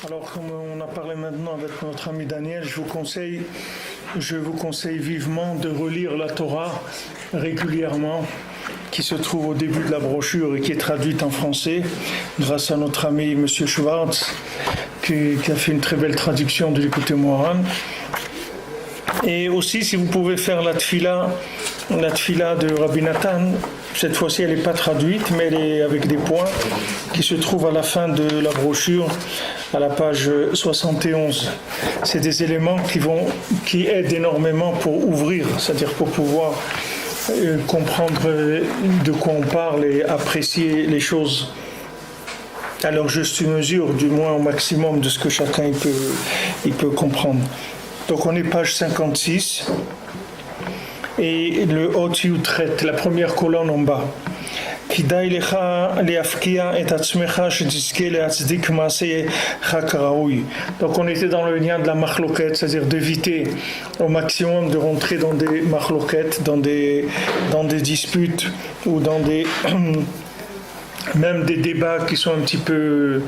Alors, comme on a parlé maintenant avec notre ami Daniel, je vous conseille vivement de relire la Torah régulièrement, qui se trouve au début de la brochure et qui est traduite en français grâce à notre ami M. Schwartz, qui a fait une très belle traduction de l'Écouté Moharan. Et aussi, si vous pouvez faire la tfila de Rabbi Nathan, cette fois-ci elle n'est pas traduite, mais elle est avec des points qui se trouvent à la fin de la brochure, à la page 71. C'est des éléments qui aident énormément pour ouvrir, c'est-à-dire pour pouvoir comprendre de quoi on parle et apprécier les choses à leur juste mesure, du moins au maximum de ce que chacun il peut comprendre. Donc on est page 56 et le Hot traite la première colonne en bas. Donc on était dans le lien de la machloket, c'est-à-dire d'éviter au maximum de rentrer dans des machloket, dans des disputes ou dans des même des débats qui sont un petit peu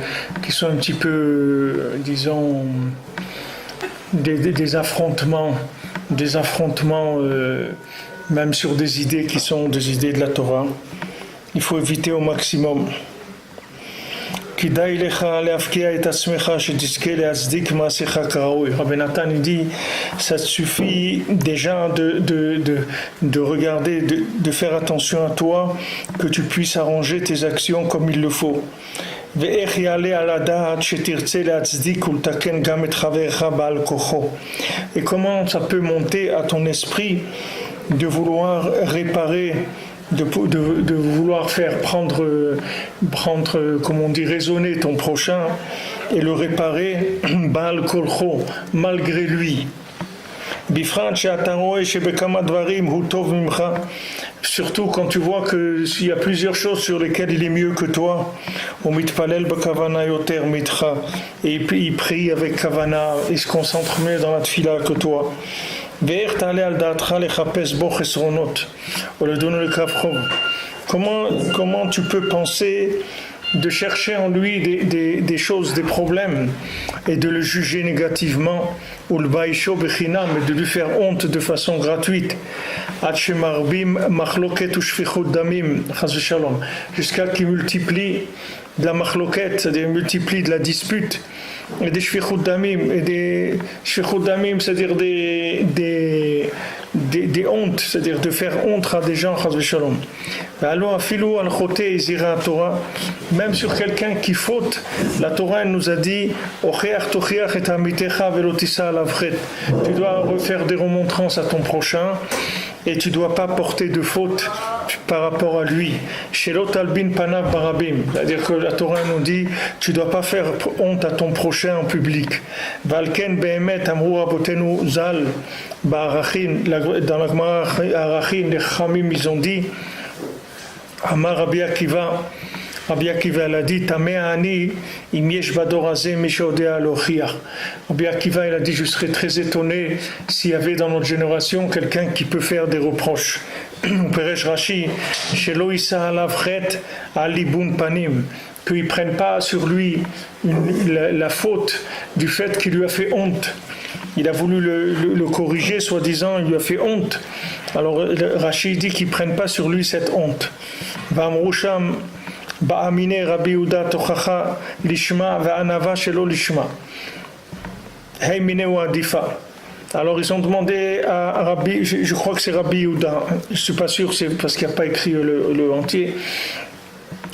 disons des affrontements même sur des idées qui sont des idées de la Torah. Il faut éviter au maximum. Rabbi Nathan dit, ça suffit déjà de regarder, de faire attention à toi, que tu puisses arranger tes actions comme il le faut. Et comment ça peut monter à ton esprit de vouloir réparer, de vouloir faire prendre, comme on dit, raisonner ton prochain et le réparer, Baal Kolcho, malgré lui. Surtout quand tu vois qu'il y a plusieurs choses sur lesquelles il est mieux que toi. Et puis il prie avec kavana, il se concentre mieux dans la tfila que toi. Comment tu peux penser de chercher en lui des choses, des problèmes, et de le juger négativement, ou le baïcho bechinam, et de lui faire honte de façon gratuite, jusqu'à qu'il multiplie de la machloket, c'est-à-dire multiplie de la dispute, et des shfichut damim, c'est-à-dire des hontes, c'est-à-dire de faire honte à des gens, même sur quelqu'un qui faute. La Torah elle nous a dit tu dois refaire des remontrances à ton prochain et tu ne dois pas porter de faute par rapport à lui. C'est-à-dire que la Torah nous dit tu ne dois pas faire honte à ton prochain en public. Dans la Gemara Arachin, les Chamim ils ont dit, Amar Rabbi Akiva l'a dit, Tame'ani im yesh bador hazeh mi sheodea lochiach. Rabbi Akiva il a dit, je serais très étonné s'il y avait dans notre génération quelqu'un qui peut faire des reproches. Peresh Rashi, shelo isa alav chet al libun panim, qu'ils ne prennent pas sur lui la faute du fait qu'il lui a fait honte. Il a voulu le corriger, soi-disant, il lui a fait honte. Alors Rashi dit qu'ils ne prennent pas sur lui cette honte. Va'amrusham ba'amine Rabbi Yehuda tochacha lishma va'anava shelo lishma. Hey mineu adifa. Alors ils ont demandé à Rabbi, je crois que c'est Rabbi Yehuda, je ne suis pas sûr, c'est parce qu'il n'y a pas écrit le entier.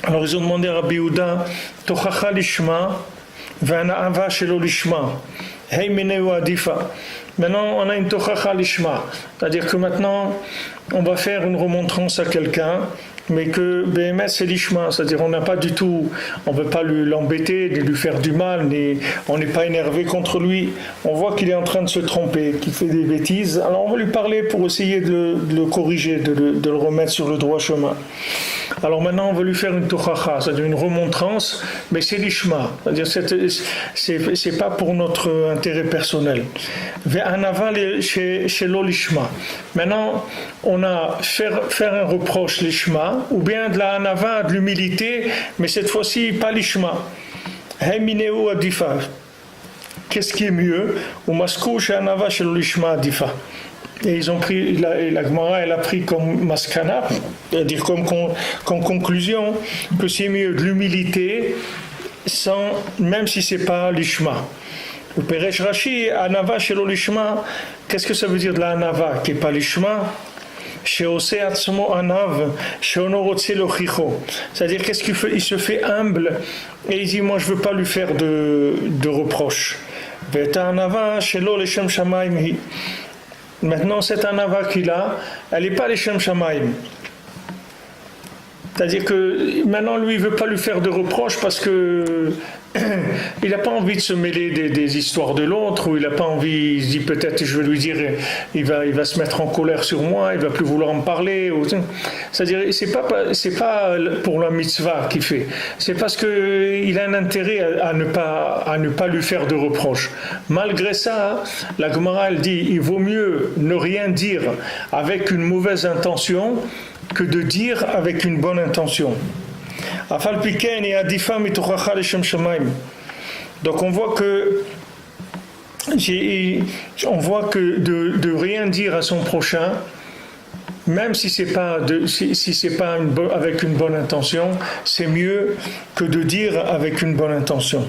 Alors ils ont demandé à Rabbi Yehuda tochacha lishma va'anava shelo lishma. Hey mineu adifa. Maintenant, on a une tochacha lishma, c'est-à-dire que maintenant, on va faire une remontrance à quelqu'un, mais que Béhémet c'est l'ishma, c'est-à-dire on n'a pas du tout, on ne veut pas l'embêter, de lui faire du mal, on n'est pas énervé contre lui, on voit qu'il est en train de se tromper, qu'il fait des bêtises, alors on va lui parler pour essayer de le corriger, de le remettre sur le droit chemin. Alors maintenant on veut lui faire une tochacha, c'est-à-dire une remontrance, mais c'est l'ishma, c'est-à-dire c'est pas pour notre intérêt personnel. Ve'anava shelo l'ishma. Maintenant on a faire un reproche l'ishma, ou bien de la anava, de l'humilité, mais cette fois-ci pas l'ishma. Hemineu adifa. Qu'est-ce qui est mieux? Ou maskou she'anava shelo l'ishma adifa. Et ils ont pris, la Gemara elle a pris comme maskana, c'est-à-dire comme conclusion, que c'est mieux de l'humilité, même si c'est pas l'ishma. Le Peresh Rashi, anava shelo l'ishma, qu'est-ce que ça veut dire de la anava qui n'est pas l'ishma? She'oseh atzmo anav, she'ono rotze lochicho. C'est-à-dire qu'est-ce qu'il fait? Il se fait humble et il dit moi je veux pas lui faire de reproches. Ve'ta anava shelo leshem shamayim hi. Maintenant, cette anava qu'il a, elle n'est pas les Shem Shamaim. C'est-à-dire que maintenant, lui, il ne veut pas lui faire de reproches parce que il n'a pas envie de se mêler des histoires de l'autre, ou il n'a pas envie, il se dit peut-être, je vais lui dire, il va se mettre en colère sur moi, il ne va plus vouloir me parler. C'est-à-dire, c'est pas pour la mitzvah qu'il fait, c'est parce qu'il a un intérêt à ne pas lui faire de reproches. Malgré ça, la Gemara, elle dit, il vaut mieux ne rien dire avec une mauvaise intention que de dire avec une bonne intention. Donc on voit que de rien dire à son prochain, même si c'est pas avec une bonne intention, c'est mieux que de dire avec une bonne intention.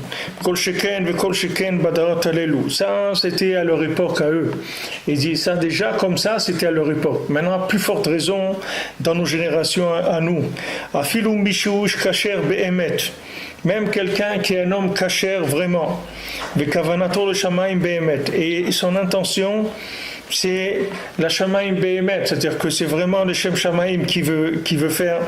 Ça, c'était à leur époque à eux. Il dit ça déjà comme ça, c'était à leur époque. Maintenant, à plus forte raison dans nos générations à nous. Même quelqu'un qui est un homme kasher vraiment, et son intention c'est la Shamaim Behemet, c'est-à-dire que c'est vraiment le Shem Shamaim qui veut faire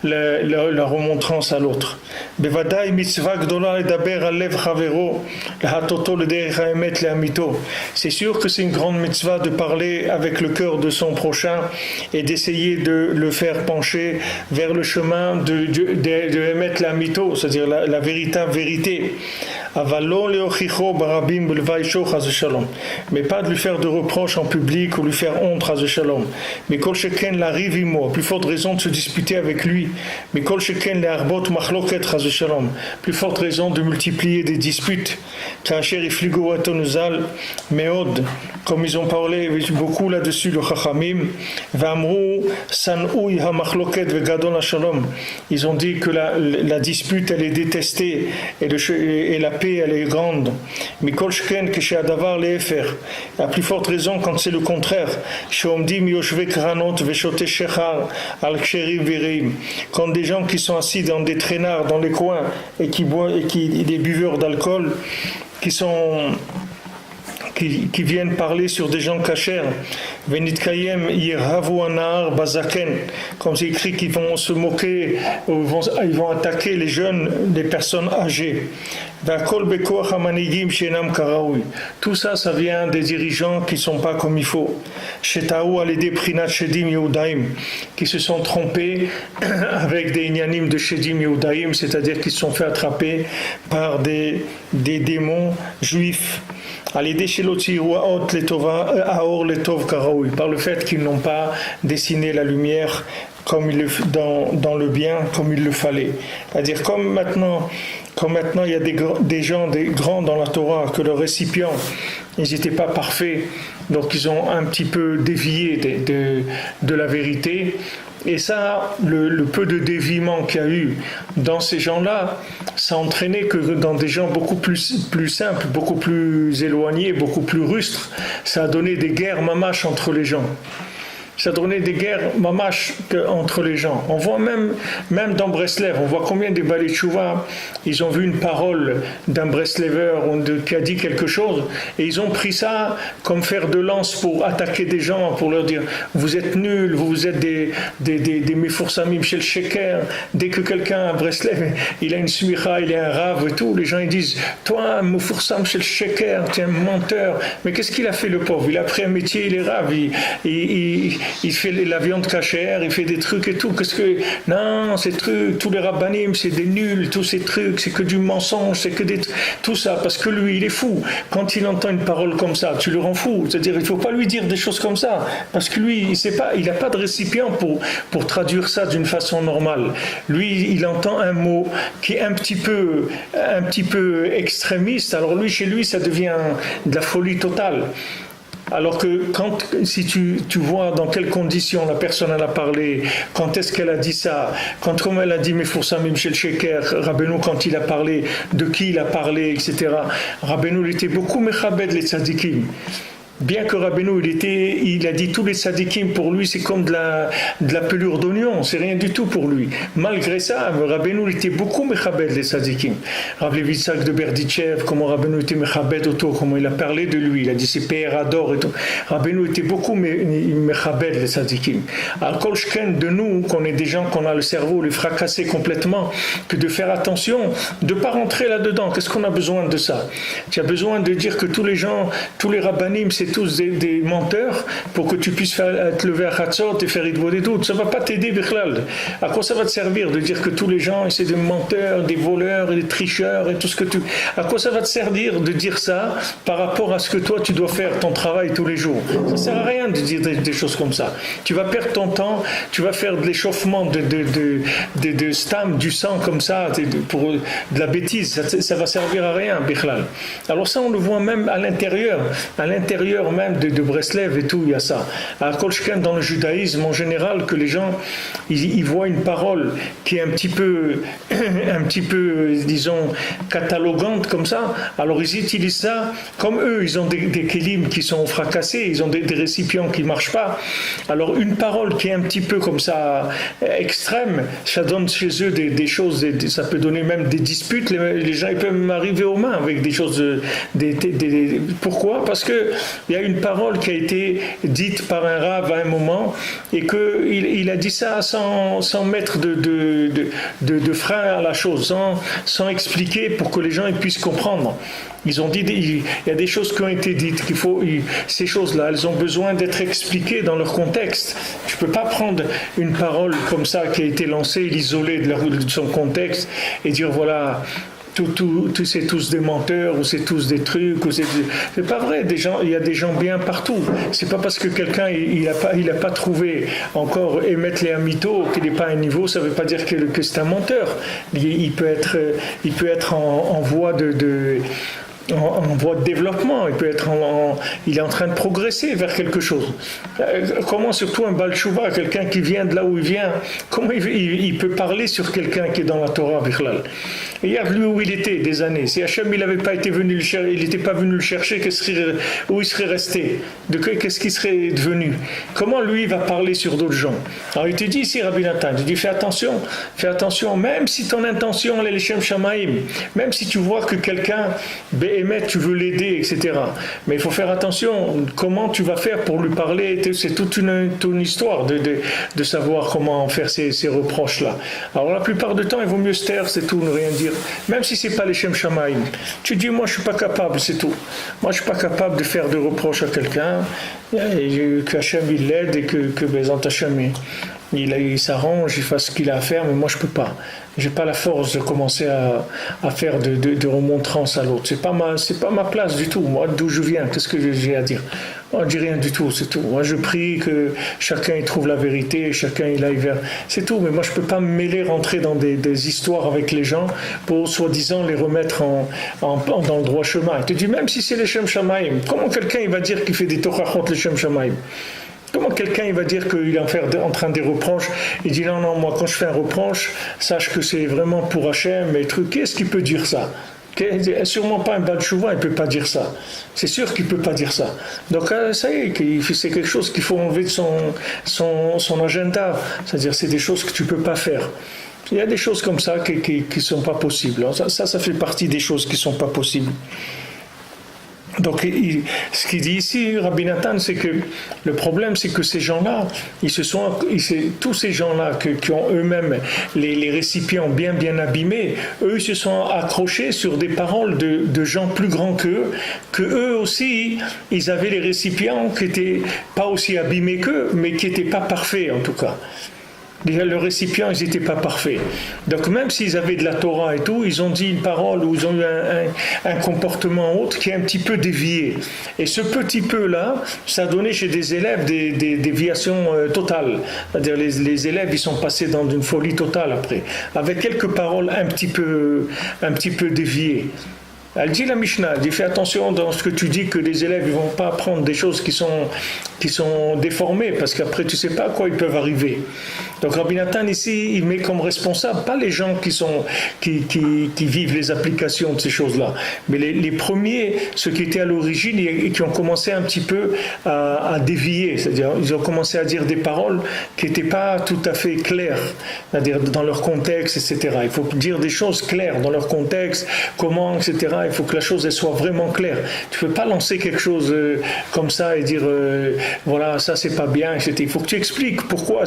la remontrance à l'autre. Bevadai mitzvah gdola ledaber alev chavero lahatoto lederech haemet leamito. C'est sûr que c'est une grande mitzvah de parler avec le cœur de son prochain et d'essayer de le faire pencher vers le chemin de Emet leamito, c'est-à-dire la véritable vérité. Avalo leochicho barabim belvaisho chaz shalom. Mais pas de lui faire de reproches en public ou lui faire honte chaz shalom. Mais kol sheken la rivimo, plus forte raison de se disputer avec lui. Mais kol sheken le arbot machloket chaz shalom, plus forte raison de multiplier des disputes. Kacher ifligo atonuzal meod, comme ils ont parlé beaucoup là-dessus le chachamim. Vamru sanui ha machloket vegadol shalom. Ils ont dit que la dispute elle est détestée et la paix elle est grande. Mais kol sheken keshe adavar leefer, à plus forte raison quand c'est le contraire. Sheomdim yoshve kranot veshote shechar al ksherim vereim, quand des gens qui sont assis dans des traînards dans les coins et qui boivent des buveurs d'alcool qui viennent parler sur des gens cachers, Venitkayem yirhavu anar bazaken, comme c'est écrit qu'ils vont se moquer, ils vont attaquer les jeunes, les personnes âgées. Tout ça, ça vient des dirigeants qui ne sont pas comme il faut. Qui se sont trompés avec des inyanim de Shedim Yehudaim, c'est-à-dire qu'ils se sont fait attraper par des démons juifs. Par le fait qu'ils n'ont pas dessiné la lumière dans le bien comme il le fallait. C'est-à-dire comme maintenant il y a des gens, des grands dans la Torah, que leurs récipients, ils n'étaient pas parfaits, donc ils ont un petit peu dévié de la vérité. Et ça, le peu de déviement qu'il y a eu dans ces gens-là, ça a entraîné que dans des gens beaucoup plus simples, beaucoup plus éloignés, beaucoup plus rustres, ça a donné des guerres mamaches entre les gens. Ça donnait des guerres mamash entre les gens. On voit même dans Breslev, on voit combien de Balei Tshuva, ils ont vu une parole d'un Breslever qui a dit quelque chose, et ils ont pris ça comme fer de lance pour attaquer des gens, pour leur dire vous êtes nuls, vous êtes des Mefoursamim chez le Sheker. Dès que quelqu'un à Breslev, il a une smicha, il est un rave et tout, les gens ils disent toi, Mefoursam chez le Sheker, tu es un menteur. Mais qu'est-ce qu'il a fait le pauvre? Il a pris un métier, il est rave, il fait la viande cachère, il fait des trucs et tout. Non, ces trucs, tous les rabbanim, c'est des nuls, tous ces trucs, c'est que du mensonge, c'est que tout ça, parce que lui, il est fou. Quand il entend une parole comme ça, tu le rends fou. C'est-à-dire, il ne faut pas lui dire des choses comme ça, parce que lui, il n'a pas de récipient pour traduire ça d'une façon normale. Lui, il entend un mot qui est un petit peu extrémiste. Alors lui, chez lui, ça devient de la folie totale. Alors que si tu vois dans quelles conditions la personne elle a parlé, quand est-ce qu'elle a dit ça, comme elle a dit Mefoursamim shel Sheker, Rabbeinu quand il a parlé, de qui il a parlé, etc. Rabbeinu il était beaucoup mechabed les tzadikim. Bien que Rabbeinu il a dit tous les tzadikim pour lui c'est comme de la pelure d'oignon, c'est rien du tout pour lui. Malgré ça, Rabbeinu était beaucoup mechabed les tzadikim. Rav Levi Yitzhak de Berditchev, comment Rabbeinu était mechabed autour, comment il a parlé de lui, il a dit c'est Père d'or et tout. Rabbeinu était beaucoup mechabed les tzadikim. Al kol shken de nous, qu'on est des gens qu'on a le cerveau les fracassé complètement, que de faire attention, de ne pas rentrer là-dedans. Qu'est-ce qu'on a besoin de ça? Tu as besoin de dire que tous les gens, tous les rabbanim, c'est tous des menteurs pour que tu puisses te lever à Chatzot et faire Idvod et tout. Ça ne va pas t'aider, Bichlal. À quoi ça va te servir de dire que tous les gens, c'est des menteurs, des voleurs et des tricheurs et tout ce que tu... À quoi ça va te servir de dire ça par rapport à ce que toi, tu dois faire ton travail tous les jours? Ça ne sert à rien de dire des choses comme ça. Tu vas perdre ton temps, tu vas faire de l'échauffement, de stam, du sang comme ça, pour de la bêtise. Ça va servir à rien, Bichlal. Alors ça, on le voit même à l'intérieur même de Breslev et tout, il y a ça. À Kolchken, dans le judaïsme en général, que les gens ils voient une parole qui est un petit peu disons catalogante comme ça, alors ils utilisent ça comme eux, ils ont des kélim qui sont fracassés, ils ont des récipients qui ne marchent pas, alors une parole qui est un petit peu comme ça extrême, ça donne chez eux des choses, ça peut donner même des disputes, les gens ils peuvent même arriver aux mains avec des choses pourquoi? Parce que il y a une parole qui a été dite par un rave à un moment et qu'il a dit ça sans mettre de frein à la chose, sans expliquer pour que les gens ils puissent comprendre. Ils ont dit, il y a des choses qui ont été dites, ces choses-là, elles ont besoin d'être expliquées dans leur contexte. Je ne peux pas prendre une parole comme ça qui a été lancée, l'isoler de son contexte et dire voilà... c'est tous des menteurs ou c'est tous des trucs c'est pas vrai, il y a des gens bien partout. C'est pas parce que quelqu'un il a pas trouvé encore émettre les mytho qu'il n'est pas à un niveau, ça veut pas dire que c'est un menteur. Il peut être en voie en voie de développement, il est en train de progresser vers quelque chose. Comment surtout un Baal Tshuva, quelqu'un qui vient de là où il vient, comment il peut parler sur quelqu'un qui est dans la Torah, Bichlal? Regarde lui où il était des années. Si Hachem il n'avait pas été venu il n'était pas venu le chercher, où il serait resté? Qu'est-ce qu'il serait devenu? Comment lui va parler sur d'autres gens? Alors il te dit ici, Rabbi Nathan, il dit fais attention, même si ton intention elle est Shem Shamaim, même si tu vois que quelqu'un tu veux l'aider, etc. Mais il faut faire attention, comment tu vas faire pour lui parler, c'est toute une histoire de savoir comment faire ces reproches-là. Alors la plupart du temps, il vaut mieux se taire, c'est tout, ne rien dire. Même si c'est pas les Shem Shamaim. Tu dis, moi je suis pas capable, c'est tout. Moi je suis pas capable de faire de reproches à quelqu'un, et que Hachem il l'aide et que Bezant Hachem il s'arrange, il fasse ce qu'il a à faire, mais moi je peux pas. J'ai pas la force de commencer à faire de remontrances à l'autre. C'est pas ma place du tout. Moi, d'où je viens, qu'est-ce que j'ai à dire? Moi, je dis rien du tout, c'est tout. Moi, je prie que chacun y trouve la vérité, chacun il aille vers... C'est tout, mais moi, je peux pas me mêler, rentrer dans des histoires avec les gens pour, soi-disant, les remettre dans le droit chemin. Il te dit, même si c'est les Shem Shamaim, comment quelqu'un il va dire qu'il fait des Torahot les Shem Shamaim? Comment quelqu'un il va dire qu'il est en train de des reproches? Il dit non, moi quand je fais un reproche, sache que c'est vraiment pour Hachem et truc. Qu'est-ce qu'il peut dire ça? Sûrement pas un Baal Tchouva, il ne peut pas dire ça. C'est sûr qu'il ne peut pas dire ça. Donc ça y est, c'est quelque chose qu'il faut enlever de son agenda. C'est-à-dire c'est des choses que tu ne peux pas faire. Il y a des choses comme ça qui ne sont pas possibles. Ça fait partie des choses qui ne sont pas possibles. Donc, ce qu'il dit ici, Rabbi Nathan, c'est que le problème, c'est que ces gens-là, tous ces gens-là qui ont eux-mêmes les récipients bien abîmés, eux, ils se sont accrochés sur des paroles de gens plus grands qu'eux, que eux aussi, ils avaient les récipients qui n'étaient pas aussi abîmés qu'eux, mais qui n'étaient pas parfaits en tout cas. Déjà, leurs récipients, ils n'étaient pas parfaits. Donc, même s'ils avaient de la Torah et tout, ils ont dit une parole ou ils ont eu un comportement autre qui est un petit peu dévié. Et ce petit peu-là, ça a donné chez des élèves des déviations totales. C'est-à-dire, les élèves, ils sont passés dans une folie totale après, avec quelques paroles un petit peu déviées. Elle dit la Mishnah, elle dit fais attention dans ce que tu dis que les élèves ne vont pas apprendre des choses qui sont déformées parce qu'après tu ne sais pas à quoi ils peuvent arriver. Donc Rabbi Nathan ici, il met comme responsable pas les gens qui vivent les applications de ces choses-là, mais les premiers, ceux qui étaient à l'origine et qui ont commencé un petit peu à dévier, c'est-à-dire ils ont commencé à dire des paroles qui n'étaient pas tout à fait claires, c'est-à-dire dans leur contexte, etc. Il faut dire des choses claires dans leur contexte, comment, etc. Il faut que la chose elle soit vraiment claire. Tu ne peux pas lancer quelque chose comme ça et dire voilà, ça c'est pas bien, etc. Il faut que tu expliques pourquoi.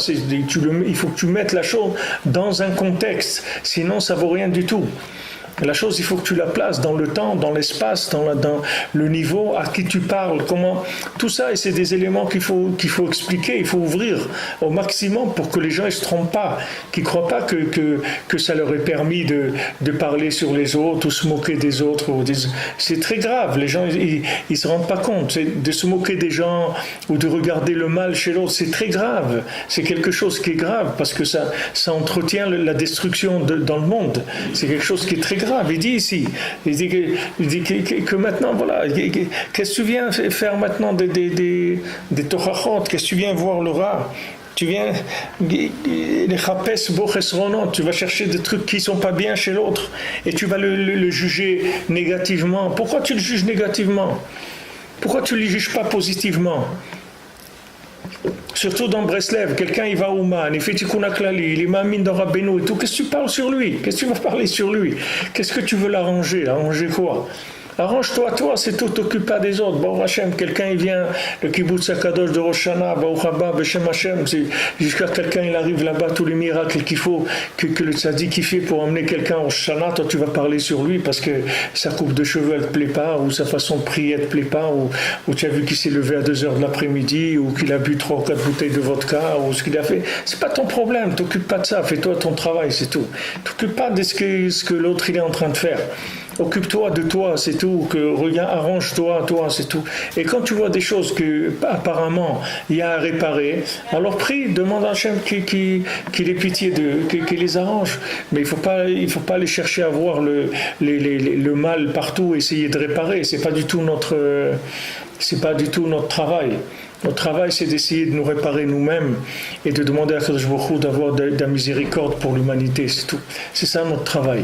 Il faut que tu mettes la chose dans un contexte, sinon ça vaut rien du tout. La chose, il faut que tu la places dans le temps, dans l'espace, dans le niveau à qui tu parles, comment. Tout ça, et c'est des éléments qu'il faut expliquer, il faut ouvrir au maximum pour que les gens ne se trompent pas, qu'ils ne croient pas que ça leur est permis de parler sur les autres ou se moquer des autres. C'est très grave, les gens, ils ne se rendent pas compte. De se moquer des gens ou de regarder le mal chez l'autre, c'est très grave. C'est quelque chose qui est grave parce que ça entretient la destruction dans le monde. C'est quelque chose qui est très grave. Il dit ici, il dit que maintenant, voilà, qu'est-ce que tu viens faire maintenant des torachot, qu'est-ce que tu viens voir le rat, tu viens les chapes bochesronot, tu vas chercher des trucs qui sont pas bien chez l'autre et tu vas le juger négativement. Pourquoi tu le juges négativement? Pourquoi tu ne le juges pas positivement? Surtout dans Breslev, quelqu'un il va au Man, il fait Tikkun HaKlali, il est mamine dans Rabbeinu et tout. Qu'est-ce que tu parles sur lui? Qu'est-ce que tu vas parler sur lui? Qu'est-ce que tu veux l'arranger? Arranger quoi? Arrange-toi, toi, c'est tout, t'occupe pas des autres. Baruch Hashem, quelqu'un il vient, le kibbutz Akadosh de Rosh Hashanah, Baruch Haba, Beshem Hashem, jusqu'à quelqu'un il arrive là-bas, tous les miracles qu'il faut, que le tzaddik fait pour emmener quelqu'un au Rosh Hashanah, toi tu vas parler sur lui parce que sa coupe de cheveux elle te plaît pas, ou sa façon de prier elle te plaît pas, ou tu as vu qu'il s'est levé à 2h de l'après-midi, ou qu'il a bu 3 ou 4 bouteilles de vodka, ou ce qu'il a fait. C'est pas ton problème, t'occupe pas de ça, fais-toi ton travail, c'est tout. T'occupe pas de ce que l'autre il est en train de faire. Occupe-toi de toi, c'est tout. Regarde, arrange-toi, toi, c'est tout. Et quand tu vois des choses que apparemment il y a à réparer, alors prie, demande à Hachem qu'il ait pitié qu'il les arrange. Mais il faut pas aller chercher à voir le mal partout, essayer de réparer. C'est pas du tout notre travail. Notre travail, c'est d'essayer de nous réparer nous-mêmes et de demander à Kadosh Baruch Hu d'avoir de la miséricorde pour l'humanité, c'est tout. C'est ça notre travail.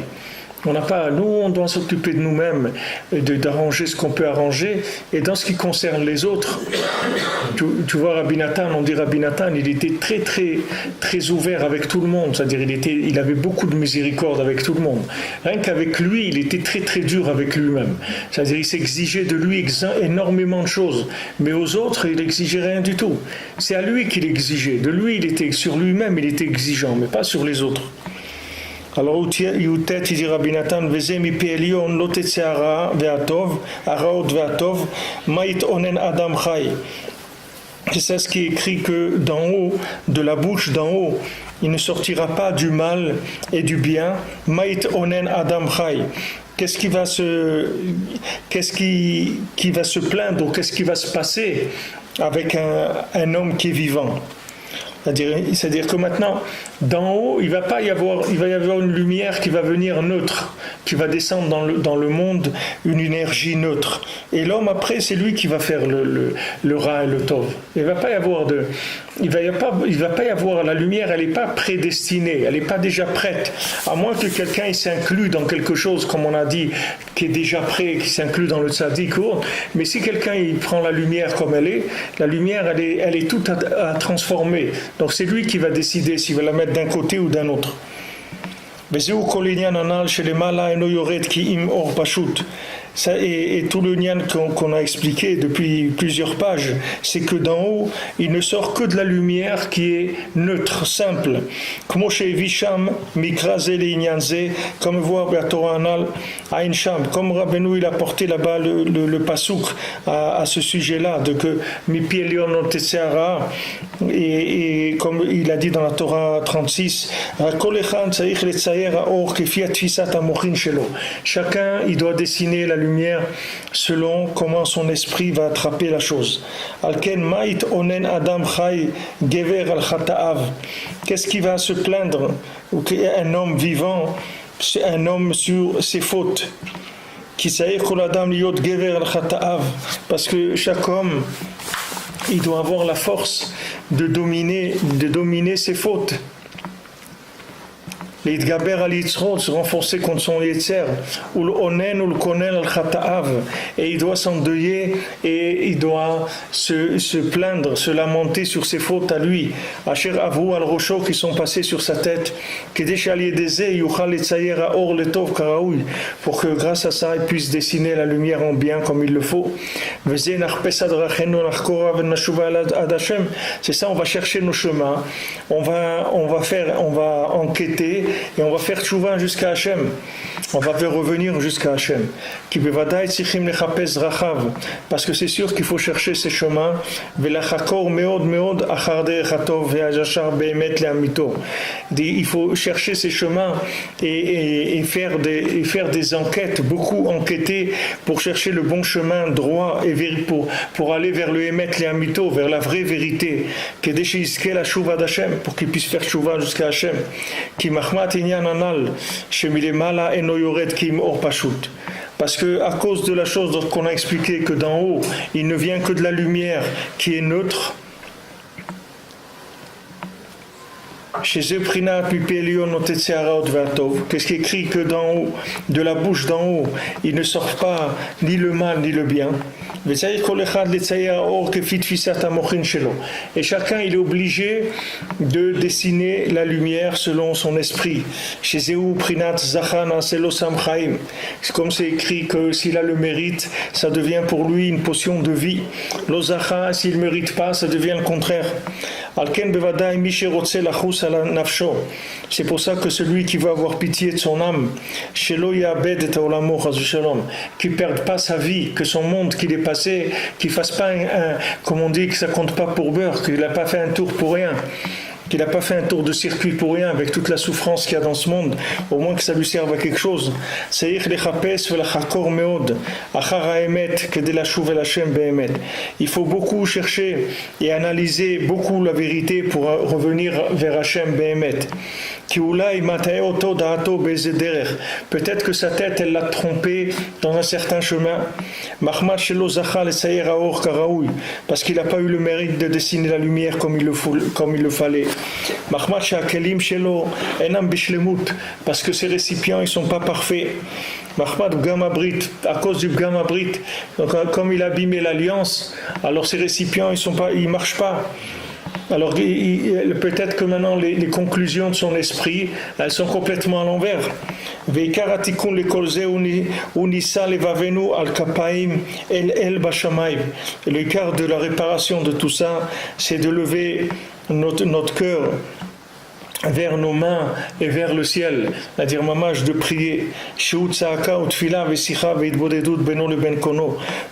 On doit s'occuper de nous-mêmes, d'arranger ce qu'on peut arranger. Et dans ce qui concerne les autres, tu vois Rabbi Nathan, on dit Rabbi Nathan, il était très très très ouvert avec tout le monde. C'est-à-dire il avait beaucoup de miséricorde avec tout le monde. Rien qu'avec lui, il était très très dur avec lui-même. C'est-à-dire il s'exigeait de lui énormément de choses, mais aux autres il n'exigeait rien du tout. C'est à lui qu'il exigeait. De lui, sur lui-même, il était exigeant, mais pas sur les autres. Alors, Youtet, il dit Rabbi Nathan, Veze mi pe'elion lo tetze hara ve'atov, haraot ve'atov, ma'it onen adam chai. C'est ce qui est écrit que d'en haut, de la bouche d'en haut, il ne sortira pas du mal et du bien. Ma'it onen adam chai. Qu'est-ce qui va se plaindre ou qu'est-ce qui va se passer avec un homme qui est vivant? C'est-à-dire que maintenant, d'en haut, il va y avoir une lumière qui va venir neutre, qui va descendre dans le monde, une énergie neutre. Et l'homme, après, c'est lui qui va faire le ra et le tov. Il ne va pas y avoir il va pas y avoir, la lumière, elle n'est pas prédestinée, elle n'est pas déjà prête, à moins que quelqu'un s'inclue dans quelque chose, comme on a dit, qui est déjà prêt, qui s'inclut dans le tzaddik ou autre. Mais si quelqu'un il prend la lumière comme elle est, la lumière, elle est toute à transformer. Donc c'est lui qui va décider s'il va la mettre d'un côté ou d'un autre. Ça, et tout le nian qu'on a expliqué depuis plusieurs pages, c'est que d'en haut, il ne sort que de la lumière qui est neutre, simple. Comme chez Visham, Mikrazé, Linyanzé, comme voit la Torah Anal, Ain Sham, comme Rabbeinu il a porté là-bas le pasouk à ce sujet-là, de que Mipi Elion Otseara, et comme il a dit dans la Torah 36, chacun il doit dessiner la lumière selon comment son esprit va attraper la chose. Qu'est-ce qui va se plaindre? Un homme vivant, c'est un homme sur ses fautes. Parce que chaque homme il doit avoir la force de dominer ses fautes. להתגבר על יצרו, se renforcer contre son yetzer, ou le onen ou le konel al khata'av, et il doit s'endeuiller et il doit se plaindre, se lamenter sur ses fautes à lui, asher avou al rosho qui sont passés sur sa tête, k'dei shal yedezeh yuchal letzayer ha'or letov karaoui, pour que grâce à ça il puisse dessiner la lumière en bien comme il le faut. Vezeh nachpes adrachenu nachkora v'nashuva ad Hashem, c'est ça, on va chercher nos chemins, on va enquêter et on va faire tchouva jusqu'à Hachem. On va revenir jusqu'à Hachem. Parce que c'est sûr qu'il faut chercher ces chemins. Il faut chercher ces chemins et faire des enquêtes, beaucoup enquêter pour chercher le bon chemin droit et pour aller vers le Emet le Amito, vers la vraie vérité. Pour qu'il puisse faire tchouva jusqu'à Hachem. Parce que à cause de la chose qu'on a expliqué que d'en haut il ne vient que de la lumière qui est neutre, qu'est-ce qui est écrit que d'en haut, de la bouche d'en haut, il ne sort pas ni le mal ni le bien. Et chacun il est obligé de dessiner la lumière selon son esprit. Comme c'est écrit que s'il a le mérite, ça devient pour lui une potion de vie. L'ozacha, s'il ne mérite pas, ça devient le contraire. C'est pour ça que celui qui veut avoir pitié de son âme, qui ne perde pas sa vie, que son monde qu'il est passé, qu'il ne fasse pas comme on dit, que ça ne compte pas pour beurre, qu'il n'a pas fait un tour pour rien, qu'il n'a pas fait un tour de circuit pour rien avec toute la souffrance qu'il y a dans ce monde, au moins que ça lui serve à quelque chose. Il faut beaucoup chercher et analyser beaucoup la vérité pour revenir vers Hachem Behemet. Peut-être que sa tête elle l'a trompé dans un certain chemin, parce qu'il n'a pas eu le mérite de dessiner la lumière comme il le fallait. Parce que ces récipients ils sont pas parfaits. À cause du Gamabrit, donc comme il a abîmé l'alliance, alors ces récipients ils marchent pas. Alors peut-être que maintenant les conclusions de son esprit elles sont complètement à l'envers. Le quart de la réparation de tout ça, c'est de lever notre cœur vers nos mains et vers le ciel, c'est-à-dire mamage de prier,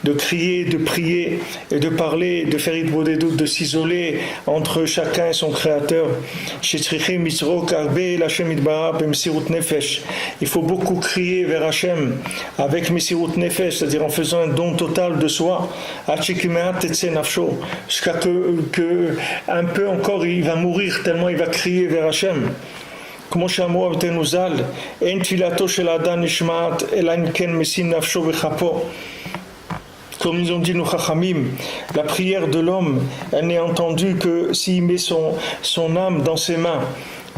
de crier, de prier et de parler, de faire idbodedut, de s'isoler entre chacun et son créateur. Il faut beaucoup crier vers Hachem avec Mesirut Nefesh, c'est-à-dire en faisant un don total de soi, jusqu'à que un peu encore il va mourir tellement il va crier vers Hachem. כמו שאמרו אבותינו ז"ל, אין תפילתו של האדם נשמעת אלא אם כן משים נפשו בכפו. Comme nous ont dit nos chachamim, la prière de l'homme, elle n'est entendue que s'il met son âme dans ses mains.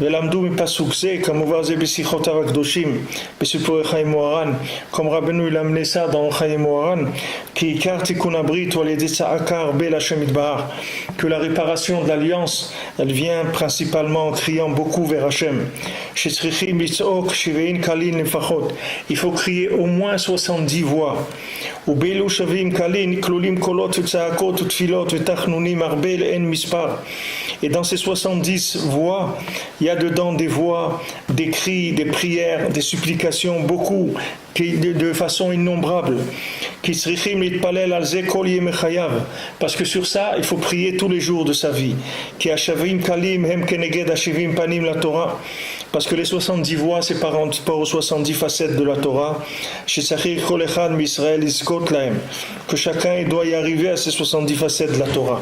ולמדו מפסוק זה, כמובן זה בשיחותיו הקדושים, בסיפורי חיים מוהר"ן, comme רבנו il a amené ça dans חיים מוהר"ן, כי עיקר תיקון הברית הוא על ידי צעקה הרבה להשם יתברך, que la réparation de l'alliance, elle vient principalement en criant beaucoup vers Hachem. שצריכים לצעוק 70 קלין לפחות, il faut crier au moins 70 voix. ובאלו 70 קלין כלולים קולות וצעקות ותפילות ותחנונים הרבה לאין מספר. Et dans ces 70 voix, il y a dedans des voix, des cris, des prières, des supplications, beaucoup, de façon innombrable. Parce que sur ça, il faut prier tous les jours de sa vie. Parce que les 70 voix, c'est par rapport aux 70 facettes de la Torah. Que chacun doit y arriver à ces 70 facettes de la Torah.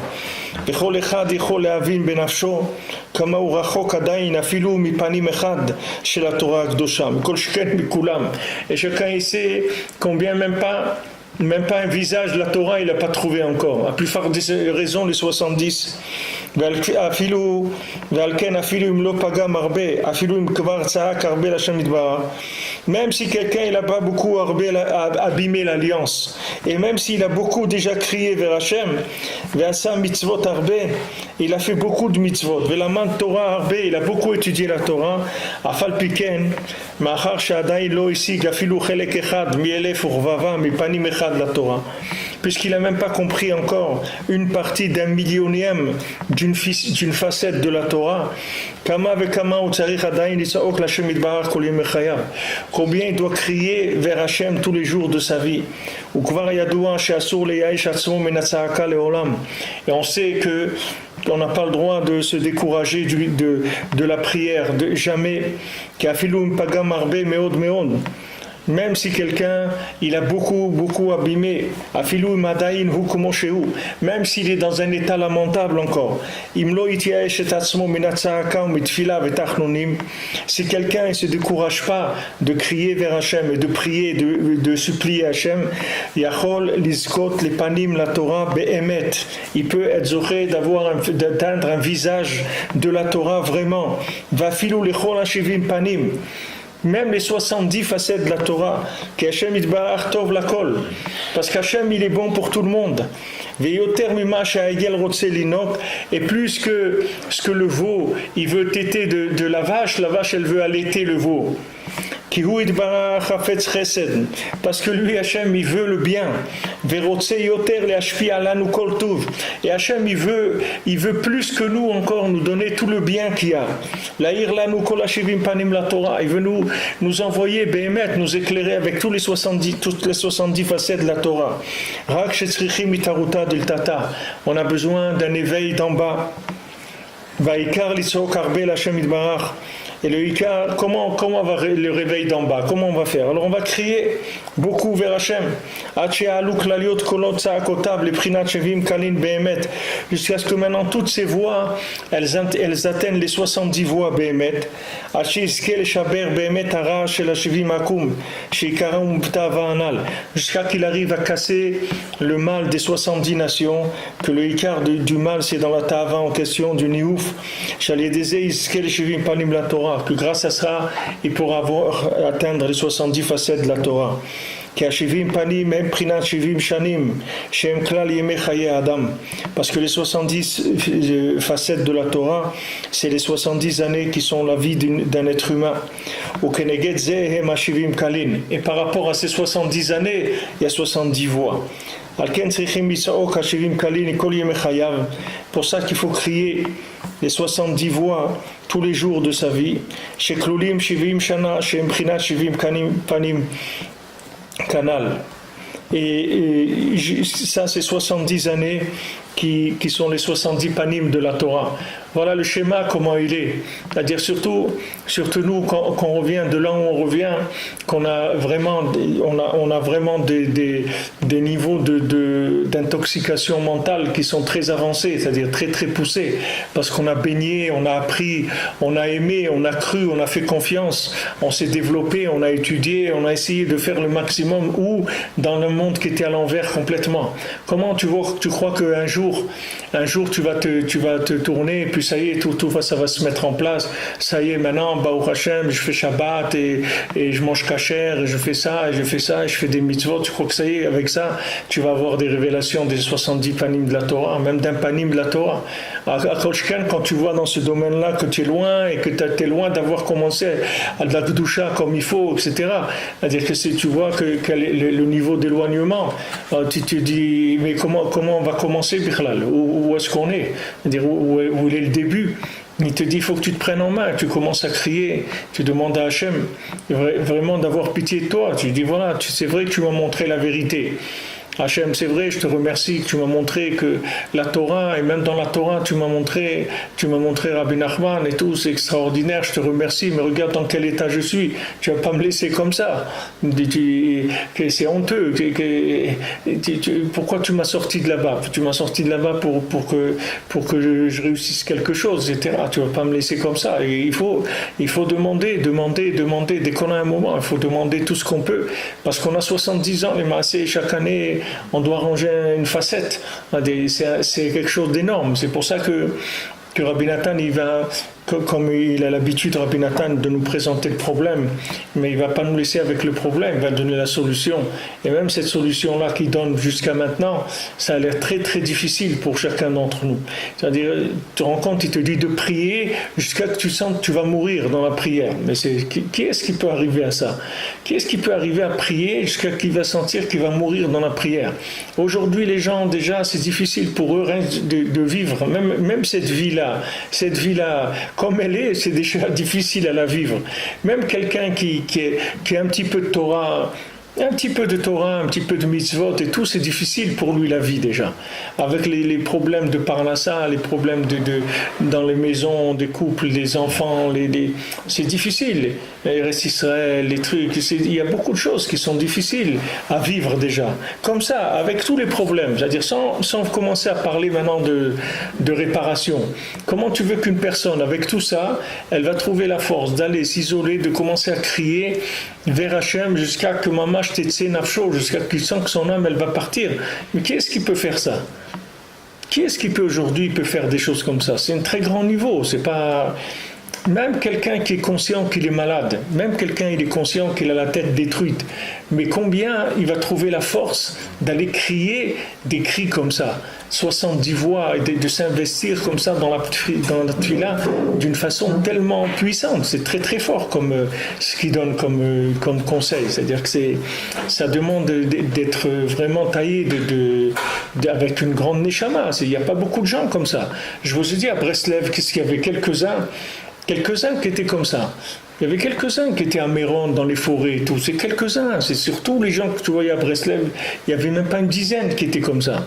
כמה הוא רחוק עדיין אפילו מפנים אחד של התורה הקדושה, מכל שכן מכולם. Et chacun sait combien même pas un visage de la Torah il n'a pas trouvé encore. À plus forte raison les 70. ועל כן אפילו אם לא פגם הרבה, אפילו אם כבר צעק הרבה להשם יתברך, même si quelqu'un il n'a pas beaucoup abîmé l'alliance, et même s'il a beaucoup déjà crié vers Hachem, ועשה מצוות הרבה, il a fait beaucoup de mitzvot, ולמד תורה הרבה, il a beaucoup étudié la Torah, אף על פי כן, מאחר שעדיין לא השיג אפילו חלק אחד מאלף ורבבה מפנים אחד לתורה, puisqu'il n'a même pas compris encore une partie d'un millionième d'une facette de la Torah, combien il doit crier vers Hachem tous les jours de sa vie. Et on sait qu'on n'a pas le droit de se décourager de la prière, de jamais. Même si quelqu'un il a beaucoup abîmé, même s'il est dans un état lamentable encore, si quelqu'un ne se décourage pas de crier vers Hachem et de prier, de supplier Hachem, il peut être zoré d'atteindre un visage de la Torah vraiment. Même les 70 facettes de la Torah, que Hachem Yitbarach Tov Lakol, parce qu'Hachem il est bon pour tout le monde. Et plus que ce que le veau il veut téter de la vache elle veut allaiter le veau. Parce que lui Hachem il veut le bien. Et Hachem il veut plus que nous encore nous donner tout le bien qu'il y a. Il veut nous envoyer Béhémet, nous éclairer avec toutes les 70 facettes de la Torah. On a besoin d'un éveil d'en bas. Et le Ikar, comment va le réveil d'en bas? Comment on va faire? Alors on va crier beaucoup vers Hachem. Jusqu'à ce que maintenant toutes ces voix, elles atteignent les 70 voix Béhémet. Jusqu'à qu'il arrive à casser le mal des 70 nations, que le Ikar du mal c'est dans la Tava en question du Niouf. La Torah, que grâce à ça, il pourra atteindre les 70 facettes de la Torah. Parce que les 70 facettes de la Torah, c'est les 70 années qui sont la vie d'un être humain. Et par rapport à ces 70 années, il y a 70 voix. Pour ça qu'il faut crier les 70 voix tous les jours de sa vie. Et ça c'est 70 années qui sont les 70 panim de la Torah. Voilà le schéma, comment il est. C'est-à-dire surtout nous, quand on revient de là où on revient, qu'on a vraiment, on a vraiment des niveaux d'intoxication mentale qui sont très avancés, c'est-à-dire très très poussés, parce qu'on a baigné, on a appris, on a aimé, on a cru, on a fait confiance, on s'est développé, on a étudié, on a essayé de faire le maximum, ou dans le monde qui était à l'envers complètement. Comment tu crois qu'un jour tu vas te tourner et puis ça y est, tout ça va se mettre en place. Ça y est, maintenant, Baruch Hashem, je fais Shabbat et je mange kasher, et je fais ça, et je fais des mitzvot. Tu crois que ça y est, avec ça, tu vas avoir des révélations des 70 panim de la Torah, même d'un panim de la Torah. À Kolchken, quand tu vois dans ce domaine-là que tu es loin et que tu es loin d'avoir commencé à de la Kedusha comme il faut, etc. C'est-à-dire que tu vois que le niveau d'éloignement, tu te dis, mais comment on va commencer, Bichlal? Où est-ce qu'on est? C'est-à-dire où il est le début? Il te dit, il faut que tu te prennes en main, tu commences à crier, tu demandes à Hachem vraiment d'avoir pitié de toi. Tu dis, voilà, c'est vrai que tu m'as montré la vérité. Hachem, c'est vrai, je te remercie que tu m'as montré que la Torah, et même dans la Torah, tu m'as montré Rabbi Nachman et tout, c'est extraordinaire, je te remercie, mais regarde dans quel état je suis, tu vas pas me laisser comme ça. C'est honteux, pourquoi tu m'as sorti de là-bas? Tu m'as sorti de là-bas pour que je réussisse quelque chose, etc. Tu vas pas me laisser comme ça. Et il faut demander, dès qu'on a un moment, il faut demander tout ce qu'on peut, parce qu'on a 70 ans, les massés, chaque année, on doit ranger une facette. C'est quelque chose d'énorme. C'est pour ça que Rabbi Nathan, il va, comme il a l'habitude, Rabbi Nathan, de nous présenter le problème, mais il ne va pas nous laisser avec le problème, il va donner la solution. Et même cette solution-là qu'il donne jusqu'à maintenant, ça a l'air très très difficile pour chacun d'entre nous. C'est-à-dire, tu te rends compte, il te dit de prier jusqu'à ce que tu sens que tu vas mourir dans la prière. Mais qui est-ce qui peut arriver à ça? Qui est-ce qui peut arriver à prier jusqu'à ce qu'il va sentir qu'il va mourir dans la prière? Aujourd'hui, les gens, déjà, c'est difficile pour eux de vivre, même cette vie-là, comme elle est, c'est déjà difficile à la vivre. Même quelqu'un qui a un petit peu de Torah, un petit peu de mitzvot et tout, c'est difficile pour lui la vie déjà. Avec les problèmes de parnassa, les problèmes dans les maisons, des couples, des enfants, c'est difficile. Les restes Israël, les trucs, il y a beaucoup de choses qui sont difficiles à vivre déjà. Comme ça, avec tous les problèmes, c'est-à-dire sans commencer à parler maintenant de réparation. Comment tu veux qu'une personne, avec tout ça, elle va trouver la force d'aller s'isoler, de commencer à crier vers Hachem jusqu'à que Mamash Tetse Nafsho, jusqu'à qu'il sent que son âme elle va partir. Mais qui est-ce qui peut faire ça? Qui est-ce qui peut aujourd'hui faire des choses comme ça? C'est un très grand niveau. C'est pas même quelqu'un qui est conscient qu'il est malade, même quelqu'un il est conscient qu'il a la tête détruite. Mais combien il va trouver la force d'aller crier des cris comme ça, 70 voix, et de s'investir comme ça dans la tefila d'une façon tellement puissante. C'est très très fort comme ce qu'il donne comme conseil. C'est-à-dire que ça demande d'être vraiment taillé avec une grande neshama. Il n'y a pas beaucoup de gens comme ça. Je vous ai dit à Breslev qu'il y avait quelques-uns qui étaient comme ça. Il y avait quelques-uns qui étaient à Méron, dans les forêts et tout. C'est quelques-uns. C'est surtout les gens que tu voyais à Breslev. Il n'y avait même pas une dizaine qui étaient comme ça.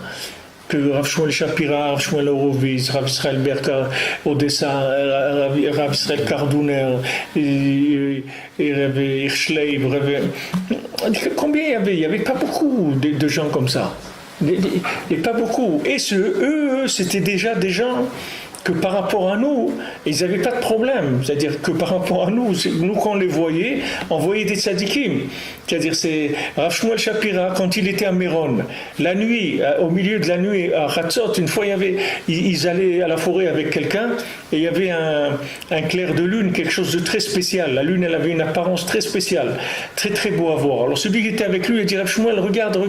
Que Rav Shmuel Shapira, Rav Shmuel Horowitz, Rav Israël Berka, Odessa, Rav Israël Kardouner, et Rav Hirschleib. Combien il y avait? Il n'y avait pas beaucoup de gens comme ça. Et pas beaucoup. Et eux, c'était déjà des gens que par rapport à nous, ils n'avaient pas de problème. C'est-à-dire que par rapport à nous quand on les voyait, on voyait des tzadikim. C'est-à-dire, c'est Rav Shmuel Shapira, quand il était à Méron, la nuit, au milieu de la nuit, à Hatzot, une fois, ils allaient à la forêt avec quelqu'un, et il y avait un clair de lune, quelque chose de très spécial. La lune, elle avait une apparence très spéciale, très très beau à voir. Alors celui qui était avec lui, il dit, Rav Shmuel, regarde.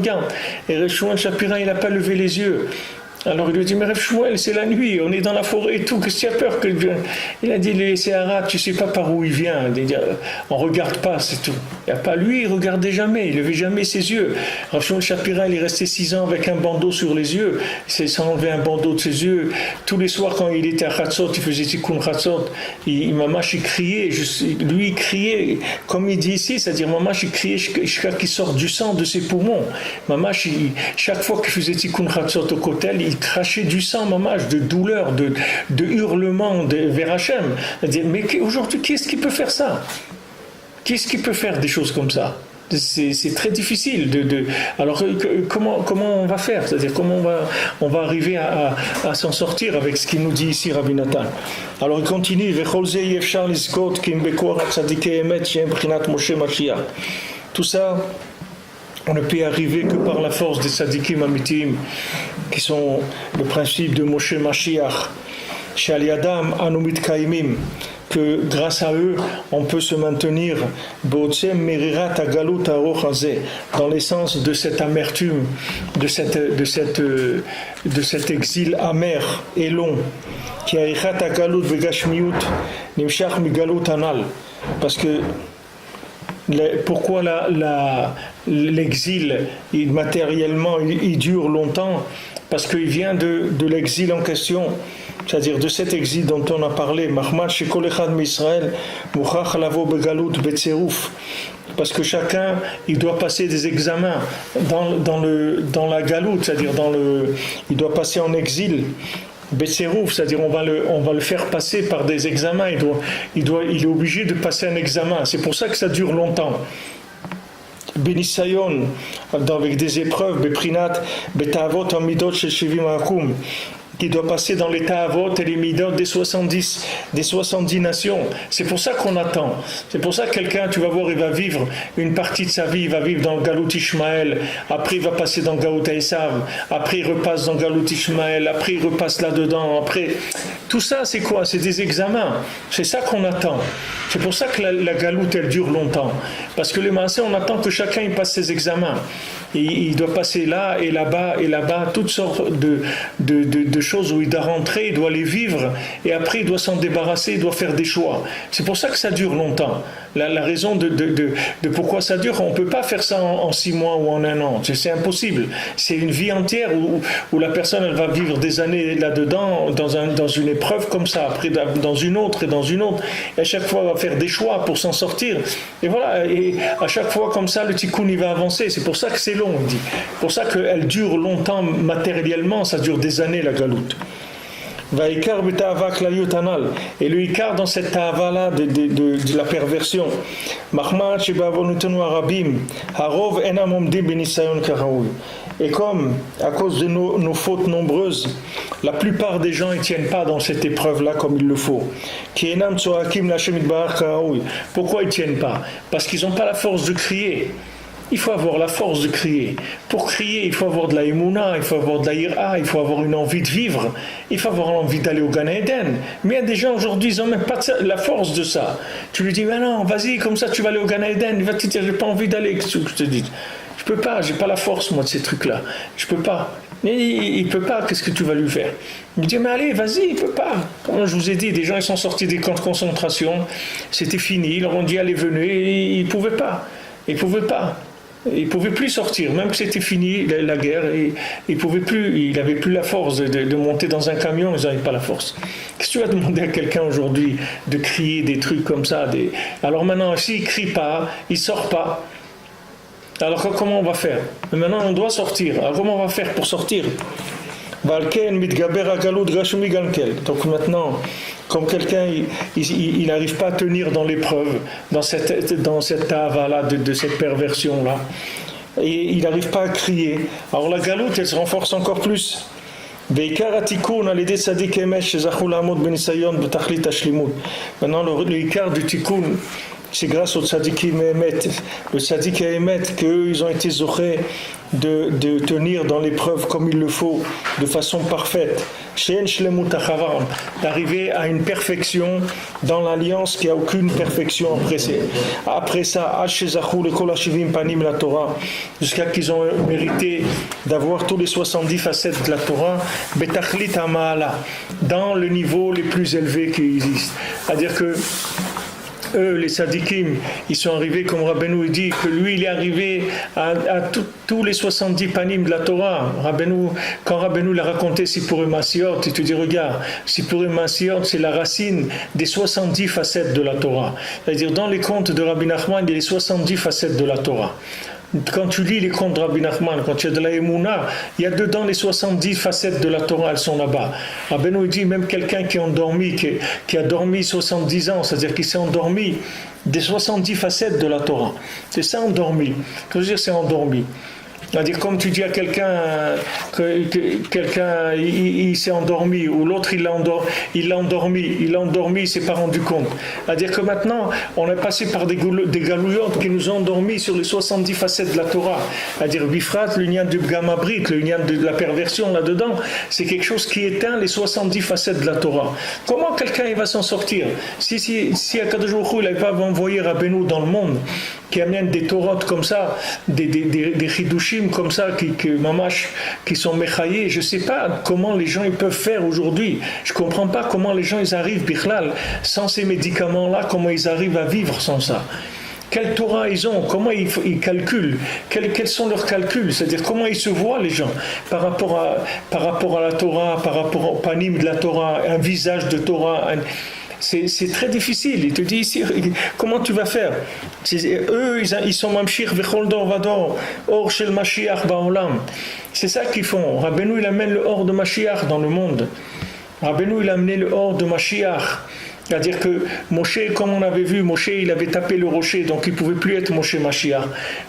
Et Rav Shmuel Shapira, il n'a pas levé les yeux. Alors il lui a dit, mais Rav Shmuel, c'est la nuit, on est dans la forêt et tout, qu'est-ce que tu as peur que... Il a dit, c'est arabe, tu sais pas par où il vient. Il dit, on regarde pas, c'est tout. Il n'y a pas lui, il regardait jamais, il levait jamais ses yeux. Rav Shmuel Shapira, il est resté 6 ans avec un bandeau sur les yeux, il s'est enlevé un bandeau de ses yeux. Tous les soirs, quand il était à Hatzot, il faisait Tikkun Hatzot, Mamash, il criait, lui il criait, comme il dit ici, c'est-à-dire Mamash, il criait jusqu'à qu'il sorte du sang de ses poumons. Mamash, chaque fois qu'il faisait Tikkun Hatzot au kotel, il il crachait du sang, mamash, de douleur, de hurlements vers Hachem. Mais aujourd'hui, qui est-ce qui peut faire ça? Qui est-ce qui peut faire des choses comme ça? C'est très difficile. Alors comment on va faire? C'est-à-dire comment on va arriver à s'en sortir avec ce qu'il nous dit ici Rabbi Nathan. Alors il continue. Tout ça, on ne peut y arriver que par la force des tzadikim amitim, qui sont le principe de Moshe Mashiach. Shal Yadam Anumit Kaimim, que grâce à eux, on peut se maintenir dans l'essence de cette amertume, de cet exil amer et long. Parce que pourquoi l'exil, matériellement, il dure longtemps? Parce qu'il vient de l'exil en question, c'est-à-dire de cet exil dont on a parlé. Parce que chacun, il doit passer des examens dans la galoute, c'est-à-dire il doit passer en exil. Betserouf, c'est-à-dire on va le faire passer par des examens. Il est obligé de passer un examen. C'est pour ça que ça dure longtemps. Benisayon, avec des épreuves, Beprinat, Betavot, Amidot, Sheshivim Akum, qui doit passer dans les Ta'avot et les Midot des 70 nations. C'est pour ça qu'on attend. C'est pour ça que quelqu'un, tu vas voir, il va vivre une partie de sa vie, il va vivre dans le Galout Ishmaël, après il va passer dans le Galout Esav, après il repasse dans le Galout Ishmaël, après il repasse là-dedans, après... Tout ça, c'est quoi? C'est des examens. C'est ça qu'on attend. C'est pour ça que la Galout, elle dure longtemps. Parce que les Maaseh, on attend que chacun il passe ses examens. Et il doit passer là et là-bas, toutes sortes de choses où il doit rentrer, il doit les vivre, et après il doit s'en débarrasser, il doit faire des choix. C'est pour ça que ça dure longtemps. La raison de pourquoi ça dure, on ne peut pas faire ça en 6 mois ou en 1 an. C'est impossible. C'est une vie entière où la personne elle va vivre des années là-dedans, dans une épreuve comme ça, après dans une autre, et à chaque fois elle va faire des choix pour s'en sortir. Et voilà, et à chaque fois comme ça, le tikkun il va avancer. C'est pour ça que c'est long, il dit. C'est pour ça qu'elle dure longtemps matériellement, ça dure des années la galoute. Et le Ikar dans cette ta'ava là de la perversion. Et comme à cause de nos fautes nombreuses, la plupart des gens ne tiennent pas dans cette épreuve là comme il le faut. Pourquoi ils ne tiennent pas? Parce qu'ils n'ont pas la force de crier. Il faut avoir la force de crier. Pour crier, il faut avoir de la émouna, il faut avoir de la ira, il faut avoir une envie de vivre, il faut avoir envie d'aller au Gan Eden. Mais il y a des gens aujourd'hui, ils n'ont même pas la force de ça. Tu lui dis, mais non, vas-y, comme ça tu vas aller au Gan Eden. Il va te dire, j'ai pas envie d'aller. Qu'est-ce que je te dis? Je peux pas, j'ai pas la force, moi, de ces trucs-là. Je peux pas. Mais il peut pas, qu'est-ce que tu vas lui faire? Il me dit, mais allez, vas-y, il peut pas. Comme je vous ai dit, des gens, ils sont sortis des camps de concentration, c'était fini, ils leur ont dit, allez, venez, ils pouvaient pas. Ils pouvaient pas. Il ne pouvait plus sortir, même que c'était fini la guerre, il n'avait plus la force de monter dans un camion, ils n'avaient pas la force. Qu'est-ce que tu vas demander à quelqu'un aujourd'hui de crier des trucs comme ça? Alors maintenant, s'il ne crie pas, il ne sort pas. Alors comment on va faire? Mais maintenant, on doit sortir. Alors comment on va faire pour sortir? Donc maintenant, comme quelqu'un il n'arrive pas à tenir dans l'épreuve, dans cette ta'ava-là, de cette perversion-là, et il n'arrive pas à crier, alors la galoute elle se renforce encore plus. Maintenant le ikar du tikkun, c'est grâce au tzadikim Emet, le tzadik Emet, qu'eux ils ont été zochés de tenir dans l'épreuve comme il le faut, de façon parfaite, d'arriver à une perfection dans l'alliance qui n'a aucune perfection après ça, jusqu'à qu'ils ont mérité d'avoir tous les 70 facettes de la Torah, dans le niveau les plus élevés qui existent. C'est-à-dire que eux, les sadikim, ils sont arrivés, comme Rabbeinu dit, que lui, il est arrivé à tous les 70 panim de la Torah. Quand Rabbeinu l'a raconté Sipurim Masiot, il te dit, regarde, Sipurim Masiot, c'est la racine des 70 facettes de la Torah. C'est-à-dire, dans les contes de Rabbi Nachman, il y a les 70 facettes de la Torah. quand tu lis les contes de Rabbi Nachman, quand tu as de la Emouna, il y a dedans les 70 facettes de la Torah, elles sont là-bas. Rabbeinu dit même quelqu'un qui est endormi, qui a dormi 70 ans, c'est-à-dire qui s'est endormi, des 70 facettes de la Torah. C'est ça endormi. Qu'est-ce que je veux dire, c'est endormi? C'est-à-dire, comme tu dis à quelqu'un, il s'est endormi, ou l'autre il l'a endormi, il s'est pas rendu compte. C'est-à-dire que maintenant, on est passé par des galouillotes qui nous ont endormis sur les 70 facettes de la Torah. C'est-à-dire, Bifrat, l'union du Gamabrit, l'union de la perversion là-dedans, c'est quelque chose qui éteint les 70 facettes de la Torah. Comment quelqu'un il va s'en sortir? Si Akadosh Baruch Hu, il n'avait pas envoyé Rabbeinu dans le monde, qui amène des Torotes comme ça, des Chidushim comme ça, qui sont méchaillés. Je ne sais pas comment les gens ils peuvent faire aujourd'hui. Je ne comprends pas comment les gens ils arrivent, Bichlal, sans ces médicaments-là, comment ils arrivent à vivre sans ça. Quelle Torah ils ont? Comment ils calculent? Quels sont leurs calculs? C'est-à-dire comment ils se voient les gens par rapport à la Torah, par rapport au panim de la Torah, un visage de Torah. C'est très difficile. Il te dit ici, comment tu vas faire? Eux, ils sont mamshir vechol dor vador, or shel Mashiach ba'olam. C'est ça qu'ils font. Rabbeinu, il amène le or de Mashiach dans le monde. Rabbeinu, il a amené le or de Mashiach. C'est-à-dire que Moshe, comme on avait vu, Moshe, il avait tapé le rocher, donc il ne pouvait plus être Moshe Mashiach.